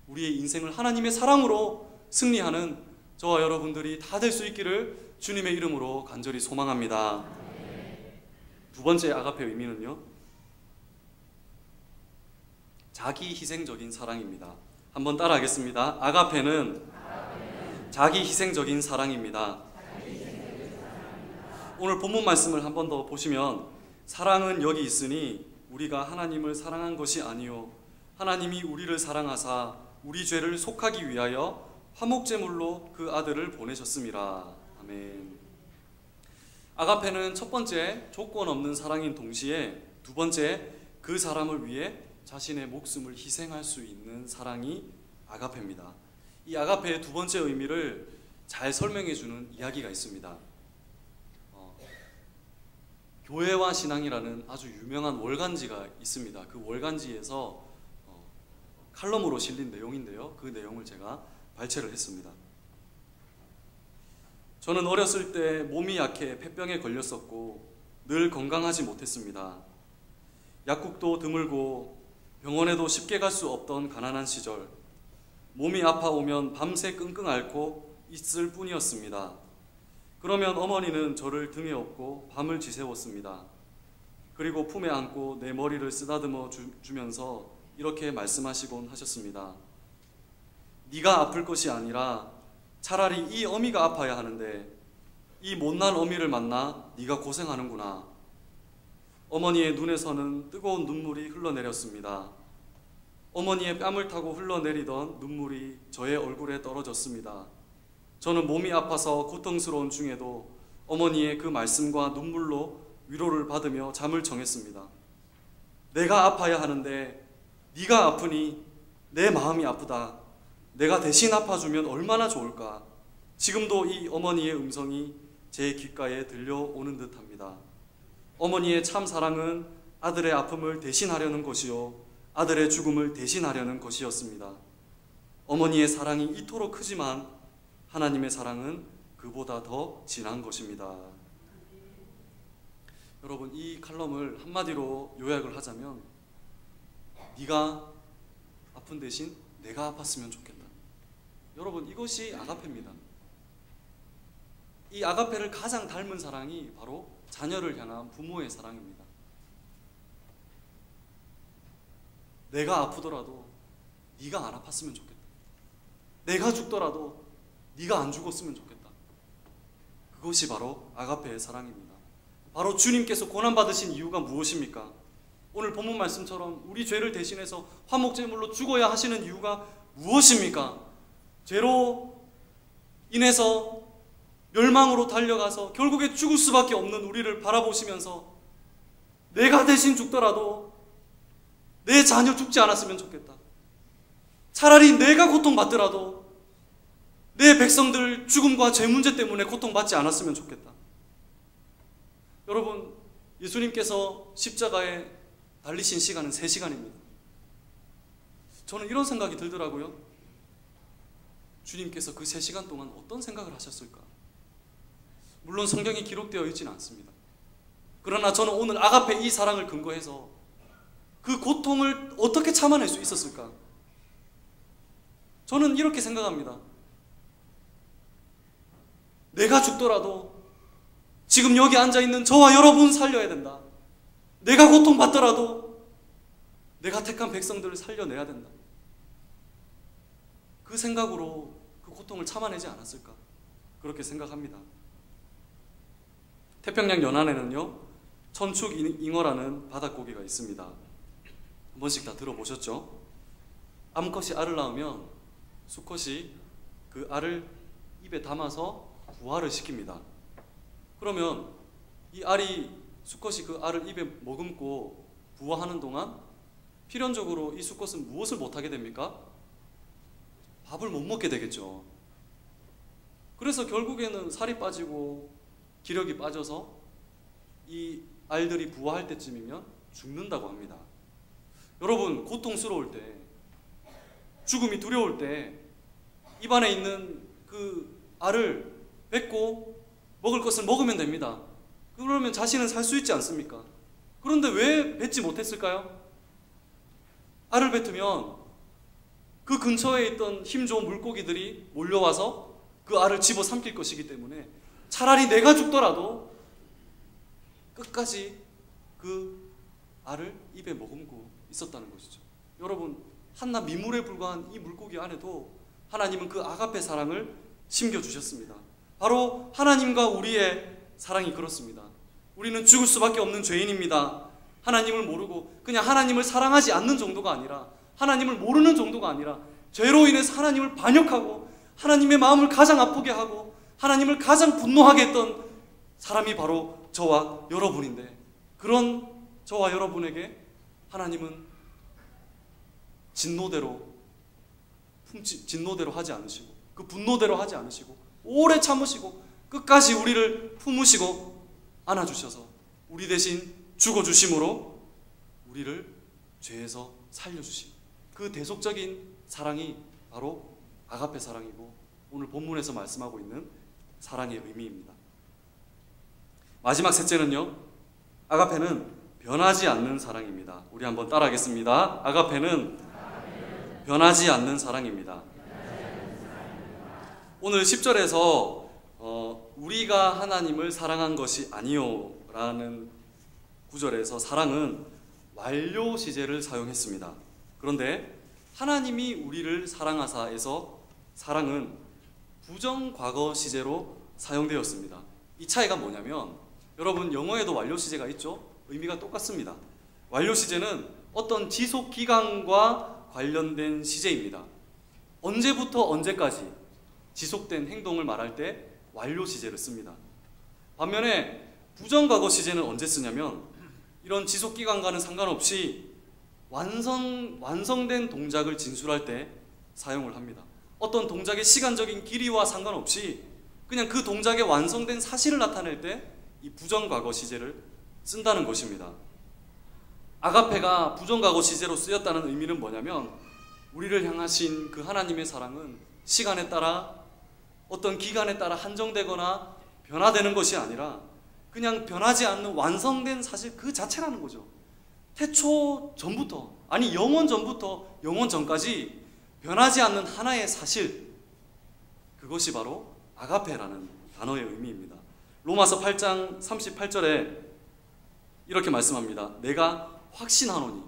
우리의 인생을 하나님의 사랑으로 승리하는 저와 여러분들이 다 될 수 있기를 주님의 이름으로 간절히 소망합니다. 두 번째 아가페 의미는요, 자기 희생적인 사랑입니다. 한번 따라하겠습니다. 아가페는 자기 희생적인 사랑입니다. 오늘 본문 말씀을 한 번 더 보시면 사랑은 여기 있으니 우리가 하나님을 사랑한 것이 아니요 하나님이 우리를 사랑하사 우리 죄를 속하기 위하여 화목제물로 그 아들을 보내셨음이라. 아멘. 아가페는 첫 번째 조건 없는 사랑인 동시에 두 번째 그 사람을 위해 자신의 목숨을 희생할 수 있는 사랑이 아가페입니다. 이 아가페의 두 번째 의미를 잘 설명해 주는 이야기가 있습니다. 교회와 신앙이라는 아주 유명한 월간지가 있습니다. 그 월간지에서 칼럼으로 실린 내용인데요. 그 내용을 제가 발췌를 했습니다. 저는 어렸을 때 몸이 약해 폐병에 걸렸었고 늘 건강하지 못했습니다. 약국도 드물고 병원에도 쉽게 갈 수 없던 가난한 시절, 몸이 아파오면 밤새 끙끙 앓고 있을 뿐이었습니다. 그러면 어머니는 저를 등에 업고 밤을 지새웠습니다. 그리고 품에 안고 내 머리를 쓰다듬어 주면서 이렇게 말씀하시곤 하셨습니다. 네가 아플 것이 아니라 차라리 이 어미가 아파야 하는데 이 못난 어미를 만나 네가 고생하는구나. 어머니의 눈에서는 뜨거운 눈물이 흘러내렸습니다. 어머니의 뺨을 타고 흘러내리던 눈물이 저의 얼굴에 떨어졌습니다. 저는 몸이 아파서 고통스러운 중에도 어머니의 그 말씀과 눈물로 위로를 받으며 잠을 청했습니다. 내가 아파야 하는데 네가 아프니 내 마음이 아프다. 내가 대신 아파주면 얼마나 좋을까. 지금도 이 어머니의 음성이 제 귓가에 들려오는 듯합니다. 어머니의 참 사랑은 아들의 아픔을 대신하려는 것이요 아들의 죽음을 대신하려는 것이었습니다. 어머니의 사랑이 이토록 크지만 하나님의 사랑은 그보다 더 진한 것입니다. 여러분, 이 칼럼을 한마디로 요약을 하자면 네가 아픈 대신 내가 아팠으면 좋겠다. 여러분, 이것이 아가페입니다. 이 아가페를 가장 닮은 사랑이 바로 자녀를 향한 부모의 사랑입니다. 내가 아프더라도 네가 안 아팠으면 좋겠다. 내가 죽더라도 네가 안 죽었으면 좋겠다. 그것이 바로 아가페의 사랑입니다. 바로 주님께서 고난받으신 이유가 무엇입니까? 오늘 본문 말씀처럼 우리 죄를 대신해서 화목제물로 죽어야 하시는 이유가 무엇입니까? 죄로 인해서 멸망으로 달려가서 결국에 죽을 수밖에 없는 우리를 바라보시면서 내가 대신 죽더라도 내 자녀 죽지 않았으면 좋겠다. 차라리 내가 고통받더라도 내 백성들 죽음과 죄 문제 때문에 고통받지 않았으면 좋겠다. 여러분, 예수님께서 십자가에 달리신 시간은 3시간입니다. 저는 이런 생각이 들더라고요. 주님께서 그 3시간 동안 어떤 생각을 하셨을까? 물론 성경에 기록되어 있지는 않습니다. 그러나 저는 오늘 아가페 이 사랑을 근거해서 그 고통을 어떻게 참아낼 수 있었을까? 저는 이렇게 생각합니다. 내가 죽더라도 지금 여기 앉아있는 저와 여러분 살려야 된다. 내가 고통받더라도 내가 택한 백성들을 살려내야 된다. 그 생각으로 그 고통을 참아내지 않았을까? 그렇게 생각합니다. 태평양 연안에는요, 천축잉어라는 바닷고기가 있습니다. 한 번씩 다 들어보셨죠? 암컷이 알을 낳으면 수컷이 그 알을 입에 담아서 부화를 시킵니다. 그러면 이 알이, 수컷이 그 알을 입에 머금고 부화하는 동안 필연적으로 이 수컷은 무엇을 못하게 됩니까? 밥을 못 먹게 되겠죠. 그래서 결국에는 살이 빠지고 기력이 빠져서 이 알들이 부화할 때쯤이면 죽는다고 합니다. 여러분, 고통스러울 때, 죽음이 두려울 때 입안에 있는 그 알을 뱉고 먹을 것을 먹으면 됩니다. 그러면 자신은 살 수 있지 않습니까? 그런데 왜 뱉지 못했을까요? 알을 뱉으면 그 근처에 있던 힘 좋은 물고기들이 몰려와서 그 알을 집어 삼킬 것이기 때문에 차라리 내가 죽더라도 끝까지 그 알을 입에 머금고 있었다는 것이죠. 여러분, 한낱 미물에 불과한 이 물고기 안에도 하나님은 그 아가페 사랑을 심겨주셨습니다. 바로 하나님과 우리의 사랑이 그렇습니다. 우리는 죽을 수밖에 없는 죄인입니다. 하나님을 모르고 그냥 하나님을 사랑하지 않는 정도가 아니라, 하나님을 모르는 정도가 아니라 죄로 인해서 하나님을 반역하고 하나님의 마음을 가장 아프게 하고 하나님을 가장 분노하게 했던 사람이 바로 저와 여러분인데, 그런 저와 여러분에게 하나님은 진노대로 하지 않으시고 그 분노대로 하지 않으시고 오래 참으시고 끝까지 우리를 품으시고 안아주셔서 우리 대신 죽어주심으로 우리를 죄에서 살려주심, 그 대속적인 사랑이 바로 아가페 사랑이고 오늘 본문에서 말씀하고 있는 사랑의 의미입니다. 마지막 셋째는요, 아가페는 변하지 않는 사랑입니다. 우리 한번 따라하겠습니다. 아가페는 변하지 않는 사랑입니다. 오늘 10절에서 우리가 하나님을 사랑한 것이 아니요 라는 구절에서 사랑은 완료 시제를 사용했습니다. 그런데 하나님이 우리를 사랑하사에서 사랑은 부정 과거 시제로 사용되었습니다. 이 차이가 뭐냐면, 여러분 영어에도 완료 시제가 있죠? 의미가 똑같습니다. 완료 시제는 어떤 지속 기간과 관련된 시제입니다. 언제부터 언제까지 지속된 행동을 말할 때 완료 시제를 씁니다. 반면에 부정과거 시제는 언제 쓰냐면, 이런 지속 기간과는 상관없이 완성된 동작을 진술할 때 사용을 합니다. 어떤 동작의 시간적인 길이와 상관없이 그냥 그 동작의 완성된 사실을 나타낼 때 이 부정과거 시제를 쓴다는 것입니다. 아가페가 부정과거 시제로 쓰였다는 의미는 뭐냐면, 우리를 향하신 그 하나님의 사랑은 시간에 따라 어떤 기간에 따라 한정되거나 변화되는 것이 아니라 그냥 변하지 않는 완성된 사실 그 자체라는 거죠. 태초 전부터, 아니 영원 전부터 영원 전까지 변하지 않는 하나의 사실, 그것이 바로 아가페라는 단어의 의미입니다. 로마서 8장 38절에 이렇게 말씀합니다. 내가 확신하노니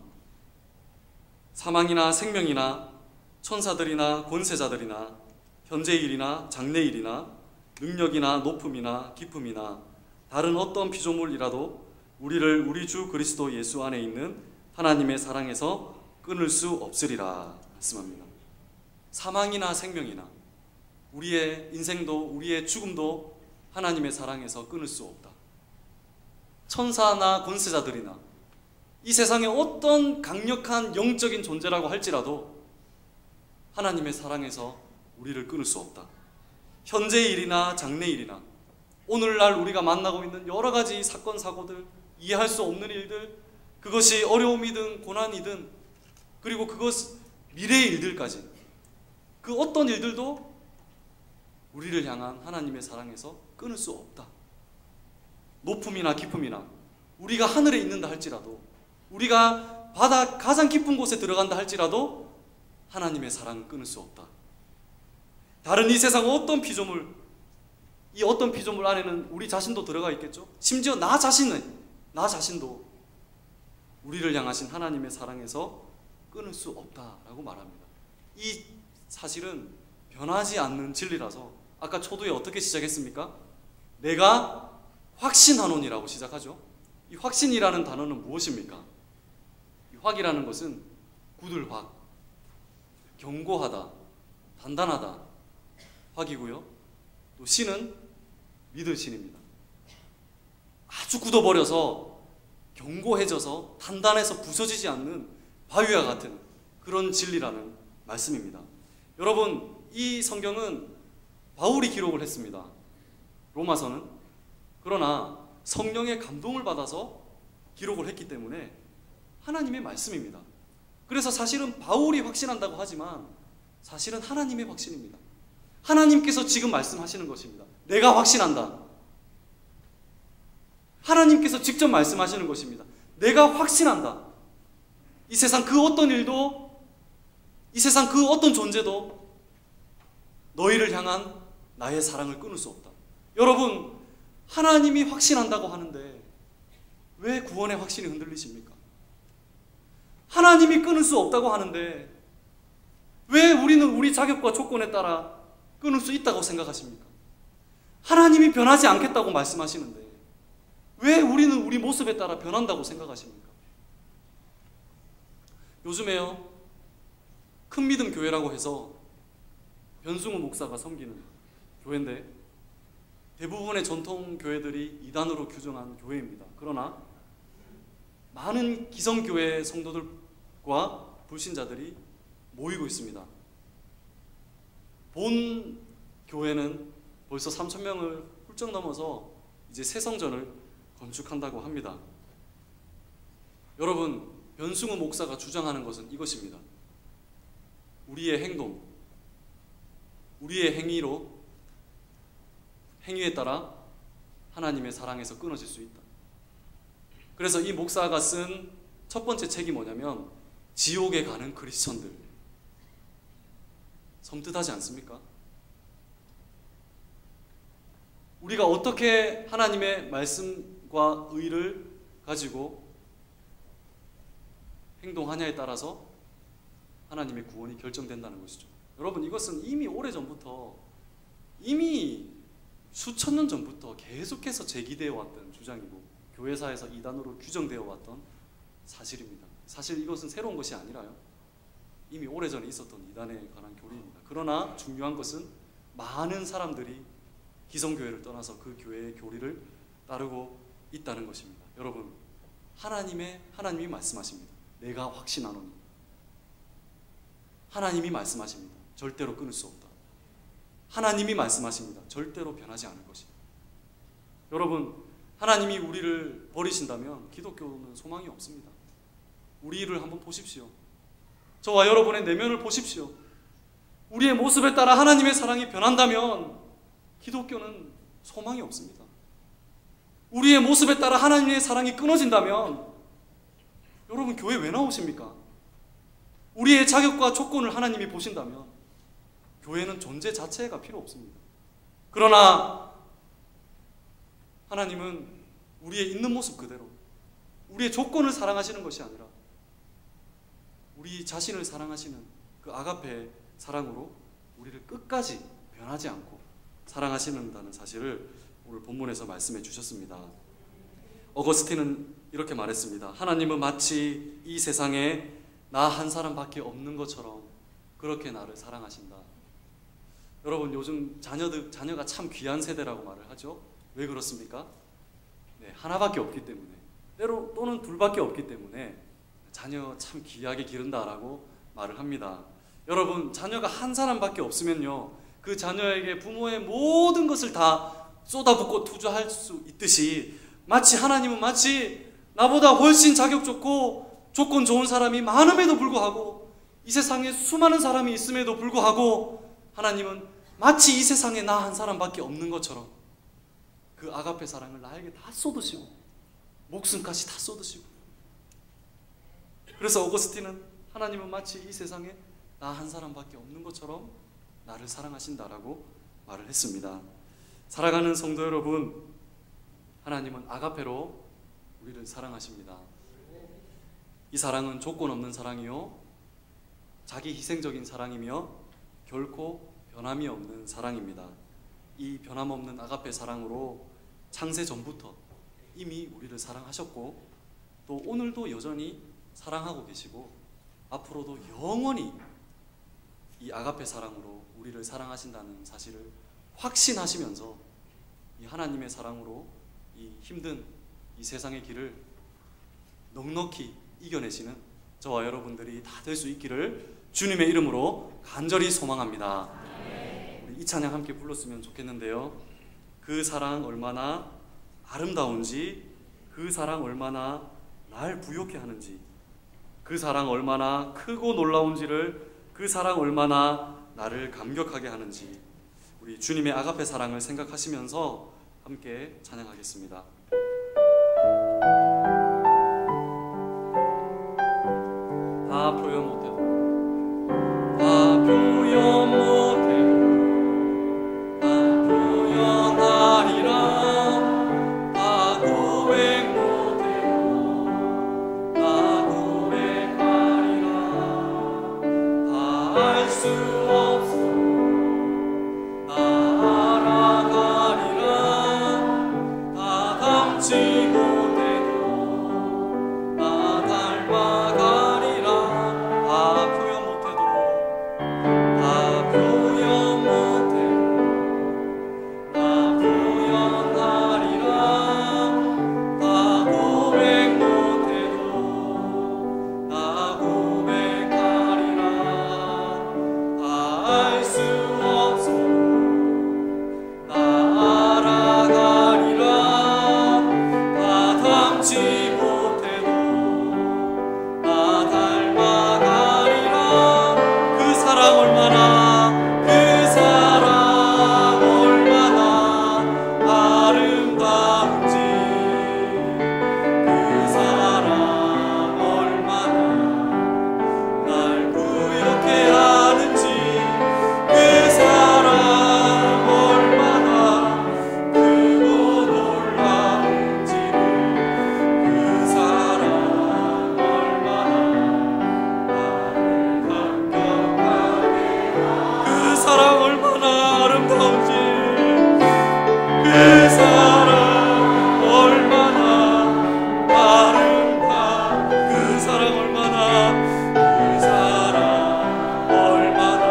사망이나 생명이나 천사들이나 권세자들이나 현재 일이나 장래 일이나 능력이나 높음이나 기쁨이나 다른 어떤 피조물이라도 우리를 우리 주 그리스도 예수 안에 있는 하나님의 사랑에서 끊을 수 없으리라 말씀합니다. 사망이나 생명이나 우리의 인생도 우리의 죽음도 하나님의 사랑에서 끊을 수 없다. 천사나 권세자들이나 이 세상의 어떤 강력한 영적인 존재라고 할지라도 하나님의 사랑에서 우리를 끊을 수 없다. 현재 일이나 장래 일이나 오늘날 우리가 만나고 있는 여러 가지 사건 사고들, 이해할 수 없는 일들, 그것이 어려움이든 고난이든 그리고 그것 미래의 일들까지 그 어떤 일들도 우리를 향한 하나님의 사랑에서 끊을 수 없다. 높음이나 기쁨이나 우리가 하늘에 있는다 할지라도 우리가 바다 가장 깊은 곳에 들어간다 할지라도 하나님의 사랑은 끊을 수 없다. 다른 이 세상 어떤 피조물, 이 어떤 피조물 안에는 우리 자신도 들어가 있겠죠. 심지어 나 자신도 우리를 향하신 하나님의 사랑에서 끊을 수 없다라고 말합니다. 이 사실은 변하지 않는 진리라서 아까 초두에 어떻게 시작했습니까? 내가 확신하노니라고 시작하죠. 이 확신이라는 단어는 무엇입니까? 이 확이라는 것은 굳을 확, 견고하다, 단단하다 확이고요. 또 신은 믿을 신입니다. 아주 굳어버려서 견고해져서 단단해서 부서지지 않는 바위와 같은 그런 진리라는 말씀입니다. 여러분, 이 성경은 바울이 기록을 했습니다. 로마서는. 그러나 성령의 감동을 받아서 기록을 했기 때문에 하나님의 말씀입니다. 그래서 사실은 바울이 확신한다고 하지만 사실은 하나님의 확신입니다. 하나님께서 지금 말씀하시는 것입니다. 내가 확신한다. 하나님께서 직접 말씀하시는 것입니다. 내가 확신한다. 이 세상 그 어떤 일도, 이 세상 그 어떤 존재도 너희를 향한 나의 사랑을 끊을 수 없다. 여러분, 하나님이 확신한다고 하는데 왜 구원의 확신이 흔들리십니까? 하나님이 끊을 수 없다고 하는데 왜 우리는 우리 자격과 조건에 따라 끊을 수 있다고 생각하십니까? 하나님이 변하지 않겠다고 말씀하시는데 왜 우리는 우리 모습에 따라 변한다고 생각하십니까? 요즘에요, 큰 믿음 교회라고 해서 변승우 목사가 섬기는 교회인데 대부분의 전통 교회들이 이단으로 규정한 교회입니다. 그러나 많은 기성교회 성도들과 불신자들이 모이고 있습니다. 본 교회는 벌써 3,000명을 훌쩍 넘어서 이제 새 성전을 건축한다고 합니다. 여러분, 변승우 목사가 주장하는 것은 이것입니다. 우리의 행동, 우리의 행위에 따라 하나님의 사랑에서 끊어질 수 있다. 그래서 이 목사가 쓴 첫 번째 책이 뭐냐면 지옥에 가는 크리스천들. 섬뜩하지 않습니까? 우리가 어떻게 하나님의 말씀과 의를 가지고 행동하냐에 따라서 하나님의 구원이 결정된다는 것이죠. 여러분, 이것은 이미 오래전부터, 이미 수천 년 전부터 계속해서 제기되어 왔던 주장이고 교회사에서 이단으로 규정되어 왔던 사실입니다. 사실 이것은 새로운 것이 아니라요, 이미 오래전에 있었던 이단에 관한 교리입니다. 그러나 중요한 것은 많은 사람들이 기성교회를 떠나서 그 교회의 교리를 따르고 있다는 것입니다. 여러분, 하나님이 말씀하십니다. 내가 확신하노니. 하나님이 말씀하십니다. 절대로 끊을 수 없다. 하나님이 말씀하십니다. 절대로 변하지 않을 것이다. 여러분, 하나님이 우리를 버리신다면 기독교는 소망이 없습니다. 우리를 한번 보십시오. 저와 여러분의 내면을 보십시오. 우리의 모습에 따라 하나님의 사랑이 변한다면 기독교는 소망이 없습니다. 우리의 모습에 따라 하나님의 사랑이 끊어진다면 여러분, 교회 왜 나오십니까? 우리의 자격과 조건을 하나님이 보신다면 교회는 존재 자체가 필요 없습니다. 그러나 하나님은 우리의 있는 모습 그대로, 우리의 조건을 사랑하시는 것이 아니라 우리 자신을 사랑하시는 그 아가페의 사랑으로 우리를 끝까지 변하지 않고 사랑하신다는 사실을 오늘 본문에서 말씀해 주셨습니다. 어거스틴은 이렇게 말했습니다. 하나님은 마치 이 세상에 나 한 사람밖에 없는 것처럼 그렇게 나를 사랑하신다. 여러분, 요즘 자녀가 참 귀한 세대라고 말을 하죠. 왜 그렇습니까? 네, 하나밖에 없기 때문에, 또는 둘밖에 없기 때문에 자녀 참 귀하게 기른다라고 말을 합니다. 여러분, 자녀가 한 사람밖에 없으면요, 그 자녀에게 부모의 모든 것을 다 쏟아붓고 투자할 수 있듯이, 마치 하나님은 마치 나보다 훨씬 자격 좋고 조건 좋은 사람이 많음에도 불구하고, 이 세상에 수많은 사람이 있음에도 불구하고, 하나님은 마치 이 세상에 나 한 사람밖에 없는 것처럼 그 아가페 사랑을 나에게 다 쏟으시고 목숨까지 다 쏟으시고, 그래서 어거스틴은 하나님은 마치 이 세상에 나 한 사람밖에 없는 것처럼 나를 사랑하신다라고 말을 했습니다. 살아가는 성도 여러분, 하나님은 아가페로 우리를 사랑하십니다. 이 사랑은 조건 없는 사랑이요, 자기 희생적인 사랑이며 결코 변함이 없는 사랑입니다. 이 변함없는 아가페 사랑으로 창세 전부터 이미 우리를 사랑하셨고, 또 오늘도 여전히 사랑하고 계시고, 앞으로도 영원히 이 아가페 사랑으로 우리를 사랑하신다는 사실을 확신하시면서 이 하나님의 사랑으로 이 힘든 이 세상의 길을 넉넉히 이겨내시는 저와 여러분들이 다 될 수 있기를 주님의 이름으로 간절히 소망합니다. 우리 이 찬양 함께 불렀으면 좋겠는데요. 그 사랑 얼마나 아름다운지, 그 사랑 얼마나 날 부욕해 하는지, 그 사랑 얼마나 크고 놀라운지를, 그 사랑 얼마나 나를 감격하게 하는지, 우리 주님의 아가페 사랑을 생각하시면서 함께 찬양하겠습니다. 다 표현 못해도, 다 표현 못해도, 다 표현하리라. 다 고백 못해도, 다 고백하리라. 다 알 수 없어, 다 알아가리라. 다 담지 못해도 다 닮아가리라. 다 표현 못해도, 다 표현 못해도, 다 표현하리라. 다 고백 못해도 다 고백하리라. 다 알 수 없어, 다 알아가리라. 다 담지 못해도 다 닮아가리라. 그 사랑 얼마나, 그 사랑 얼마나 아름다운지, 그 사랑 얼마나 날 부욕해 하는지, 그 사랑 얼마나 크고 놀라운지를, 그 사랑 얼마나 나를 감격하게, 그 사랑 얼마나 아름다운지, 그 사랑 얼마나 아름다운, 그 사랑 얼마나, 그 사랑 얼마나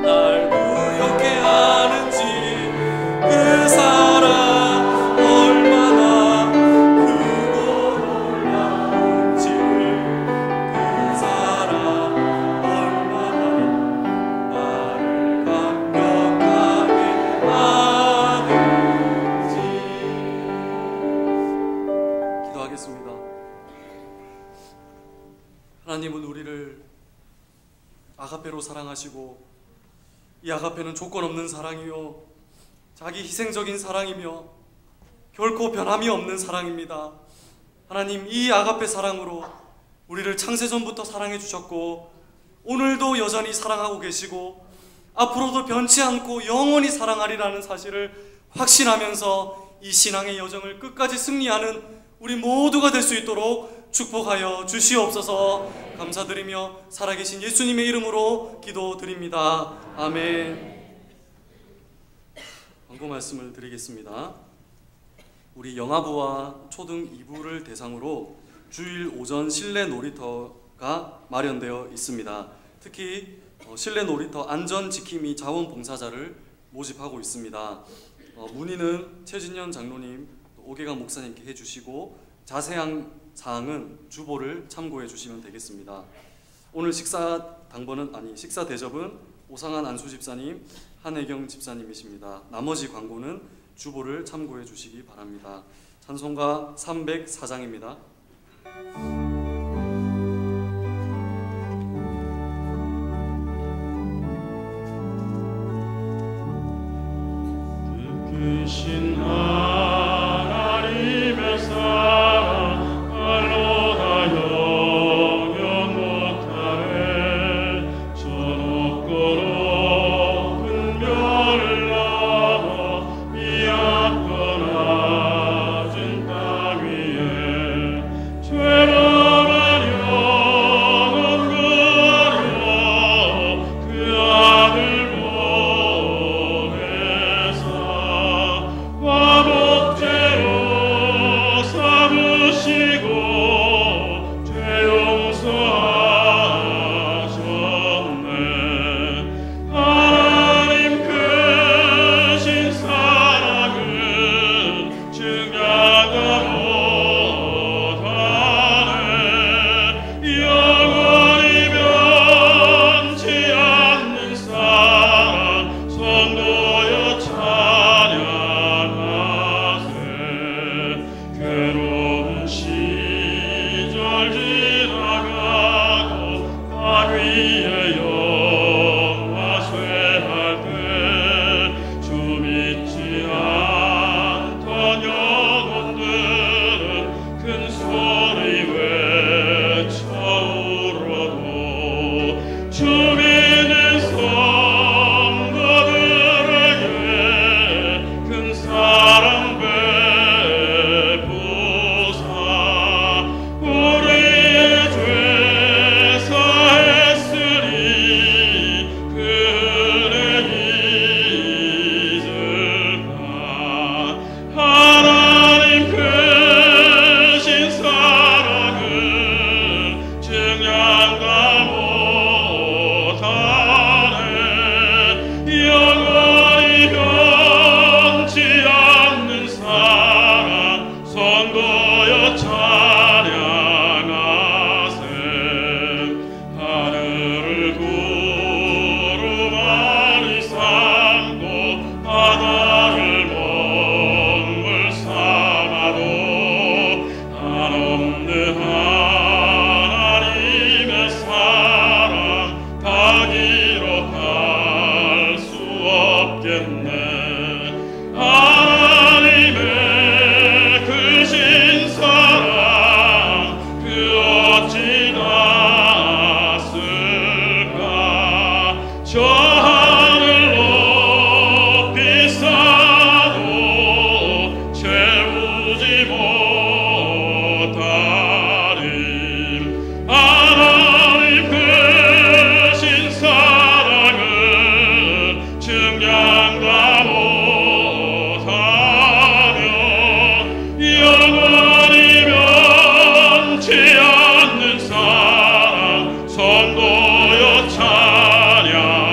날 부욕해 하는지, 그 사랑 얼마나 크고 놀라운지를, 그 사랑 얼마나 나를 감격하게 하는지. 기도하겠습니다. 하나님은 우리를 아가페로 사랑하시고, 이 아가페는 조건 없는 사랑이요, 자기 희생적인 사랑이며 결코 변함이 없는 사랑입니다. 하나님, 이 아가페 사랑으로 우리를 창세전부터 사랑해 주셨고, 오늘도 여전히 사랑하고 계시고, 앞으로도 변치 않고 영원히 사랑하리라는 사실을 확신하면서 이 신앙의 여정을 끝까지 승리하는 우리 모두가 될 수 있도록 축복하여 주시옵소서. 감사드리며 살아계신 예수님의 이름으로 기도드립니다. 아멘. 광고 말씀을 드리겠습니다. 우리 영아부와 초등 2부를 대상으로 주일 오전 실내 놀이터가 마련되어 있습니다. 특히 실내 놀이터 안전 지킴 및 자원봉사자를 모집하고 있습니다. 문의는 최진현 장로님, 오계강 목사님께 해주시고 자세한 사항은 주보를 참고해 주시면 되겠습니다. 오늘 식사 대접은 오상한 안수 집사님, 한혜경 집사님이십니다. 나머지 광고는 주보를 참고해 주시기 바랍니다. 찬송가 304장입니다. 크신 하나님의 사랑 알로다 영영 못하네. 저 높고 높은 별을 넘어 미약고 낮은 땅 위에 죄범한 영혼 구하려 그 아들 화목제로 삼으시고 죄 용서하셨네. 하나님 크신 사랑은 증량가 못하네. 영원히 변치 않는 사랑 성도여 찬양하세. 괴로운 시절 지나가고 산 위에 영화 쇠할 때 주 믿지 않던 영혼들은 큰 소리 외쳐 울어도 주 믿는 성도들에게 큰 사랑 베푸사 우리의 죄 사했으니 그 은혜 잊을까. 하나님 크신 사랑은 증량가 못하네. 영원히 변치 않는 사랑 성도여 찬양하세. 하늘을 구름 아리 삼고 바다를 먹물 삼아도 한없는 하나님의 사랑 다 기록할 수 없겠네. 하나님의 크신 사랑 그 어찌 닿았을까. 저 하늘 높이 쌓아도 채우지 못하리. 하나님 크신 사랑은 증량가 못하며 영원히 변치 않는 사랑 성도여 찬양하세.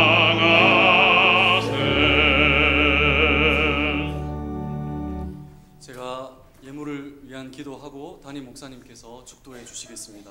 제가 예물을 위한 기도하고 담임 목사님께서 축도해 주시겠습니다.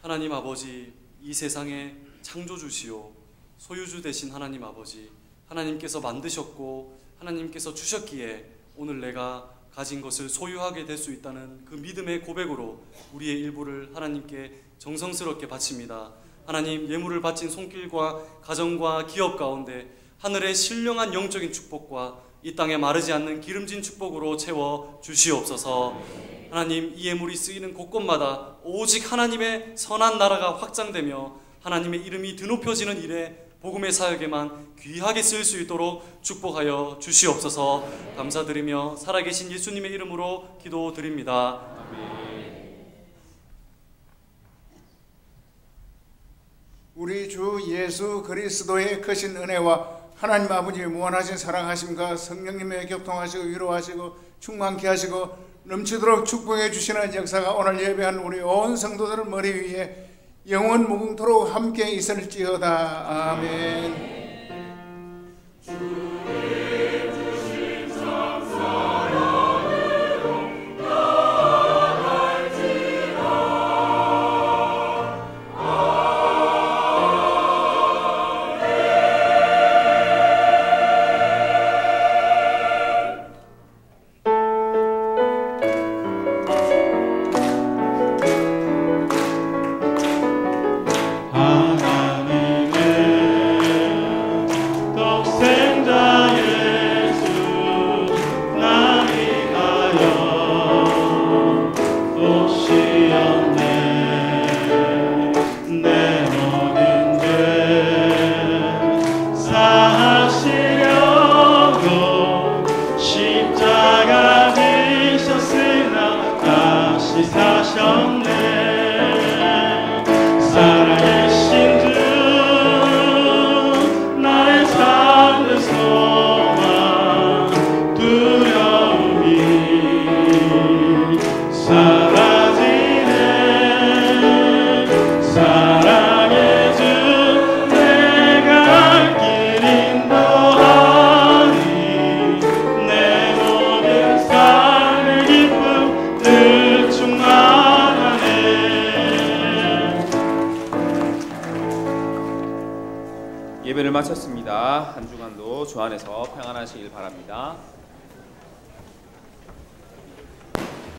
하나님 아버지, 이 세상의 창조주시오 소유주 되신 하나님 아버지, 하나님께서 만드셨고 하나님께서 주셨기에 오늘 내가 가진 것을 소유하게 될 수 있다는 그 믿음의 고백으로 우리의 일부를 하나님께 정성스럽게 바칩니다. 하나님, 예물을 바친 손길과 가정과 기업 가운데 하늘의 신령한 영적인 축복과 이 땅에 마르지 않는 기름진 축복으로 채워 주시옵소서. 하나님, 이 예물이 쓰이는 곳곳마다 오직 하나님의 선한 나라가 확장되며 하나님의 이름이 드높여지는 일에 복음의 사역에만 귀하게 쓰일 수 있도록 축복하여 주시옵소서. 감사드리며 살아계신 예수님의 이름으로 기도드립니다. 아멘. 우리 주 예수 그리스도의 크신 은혜와 하나님 아버지의 무한하신 사랑하심과 성령님의 교통하시고 위로하시고 충만케 하시고 넘치도록 축복해 주시는 역사가 오늘 예배한 우리 온 성도들 머리 위에 영원 무궁토록 함께 있을지어다. 아멘. 예배를 마쳤습니다. 한 주간도 주 안에서 평안하시길 바랍니다.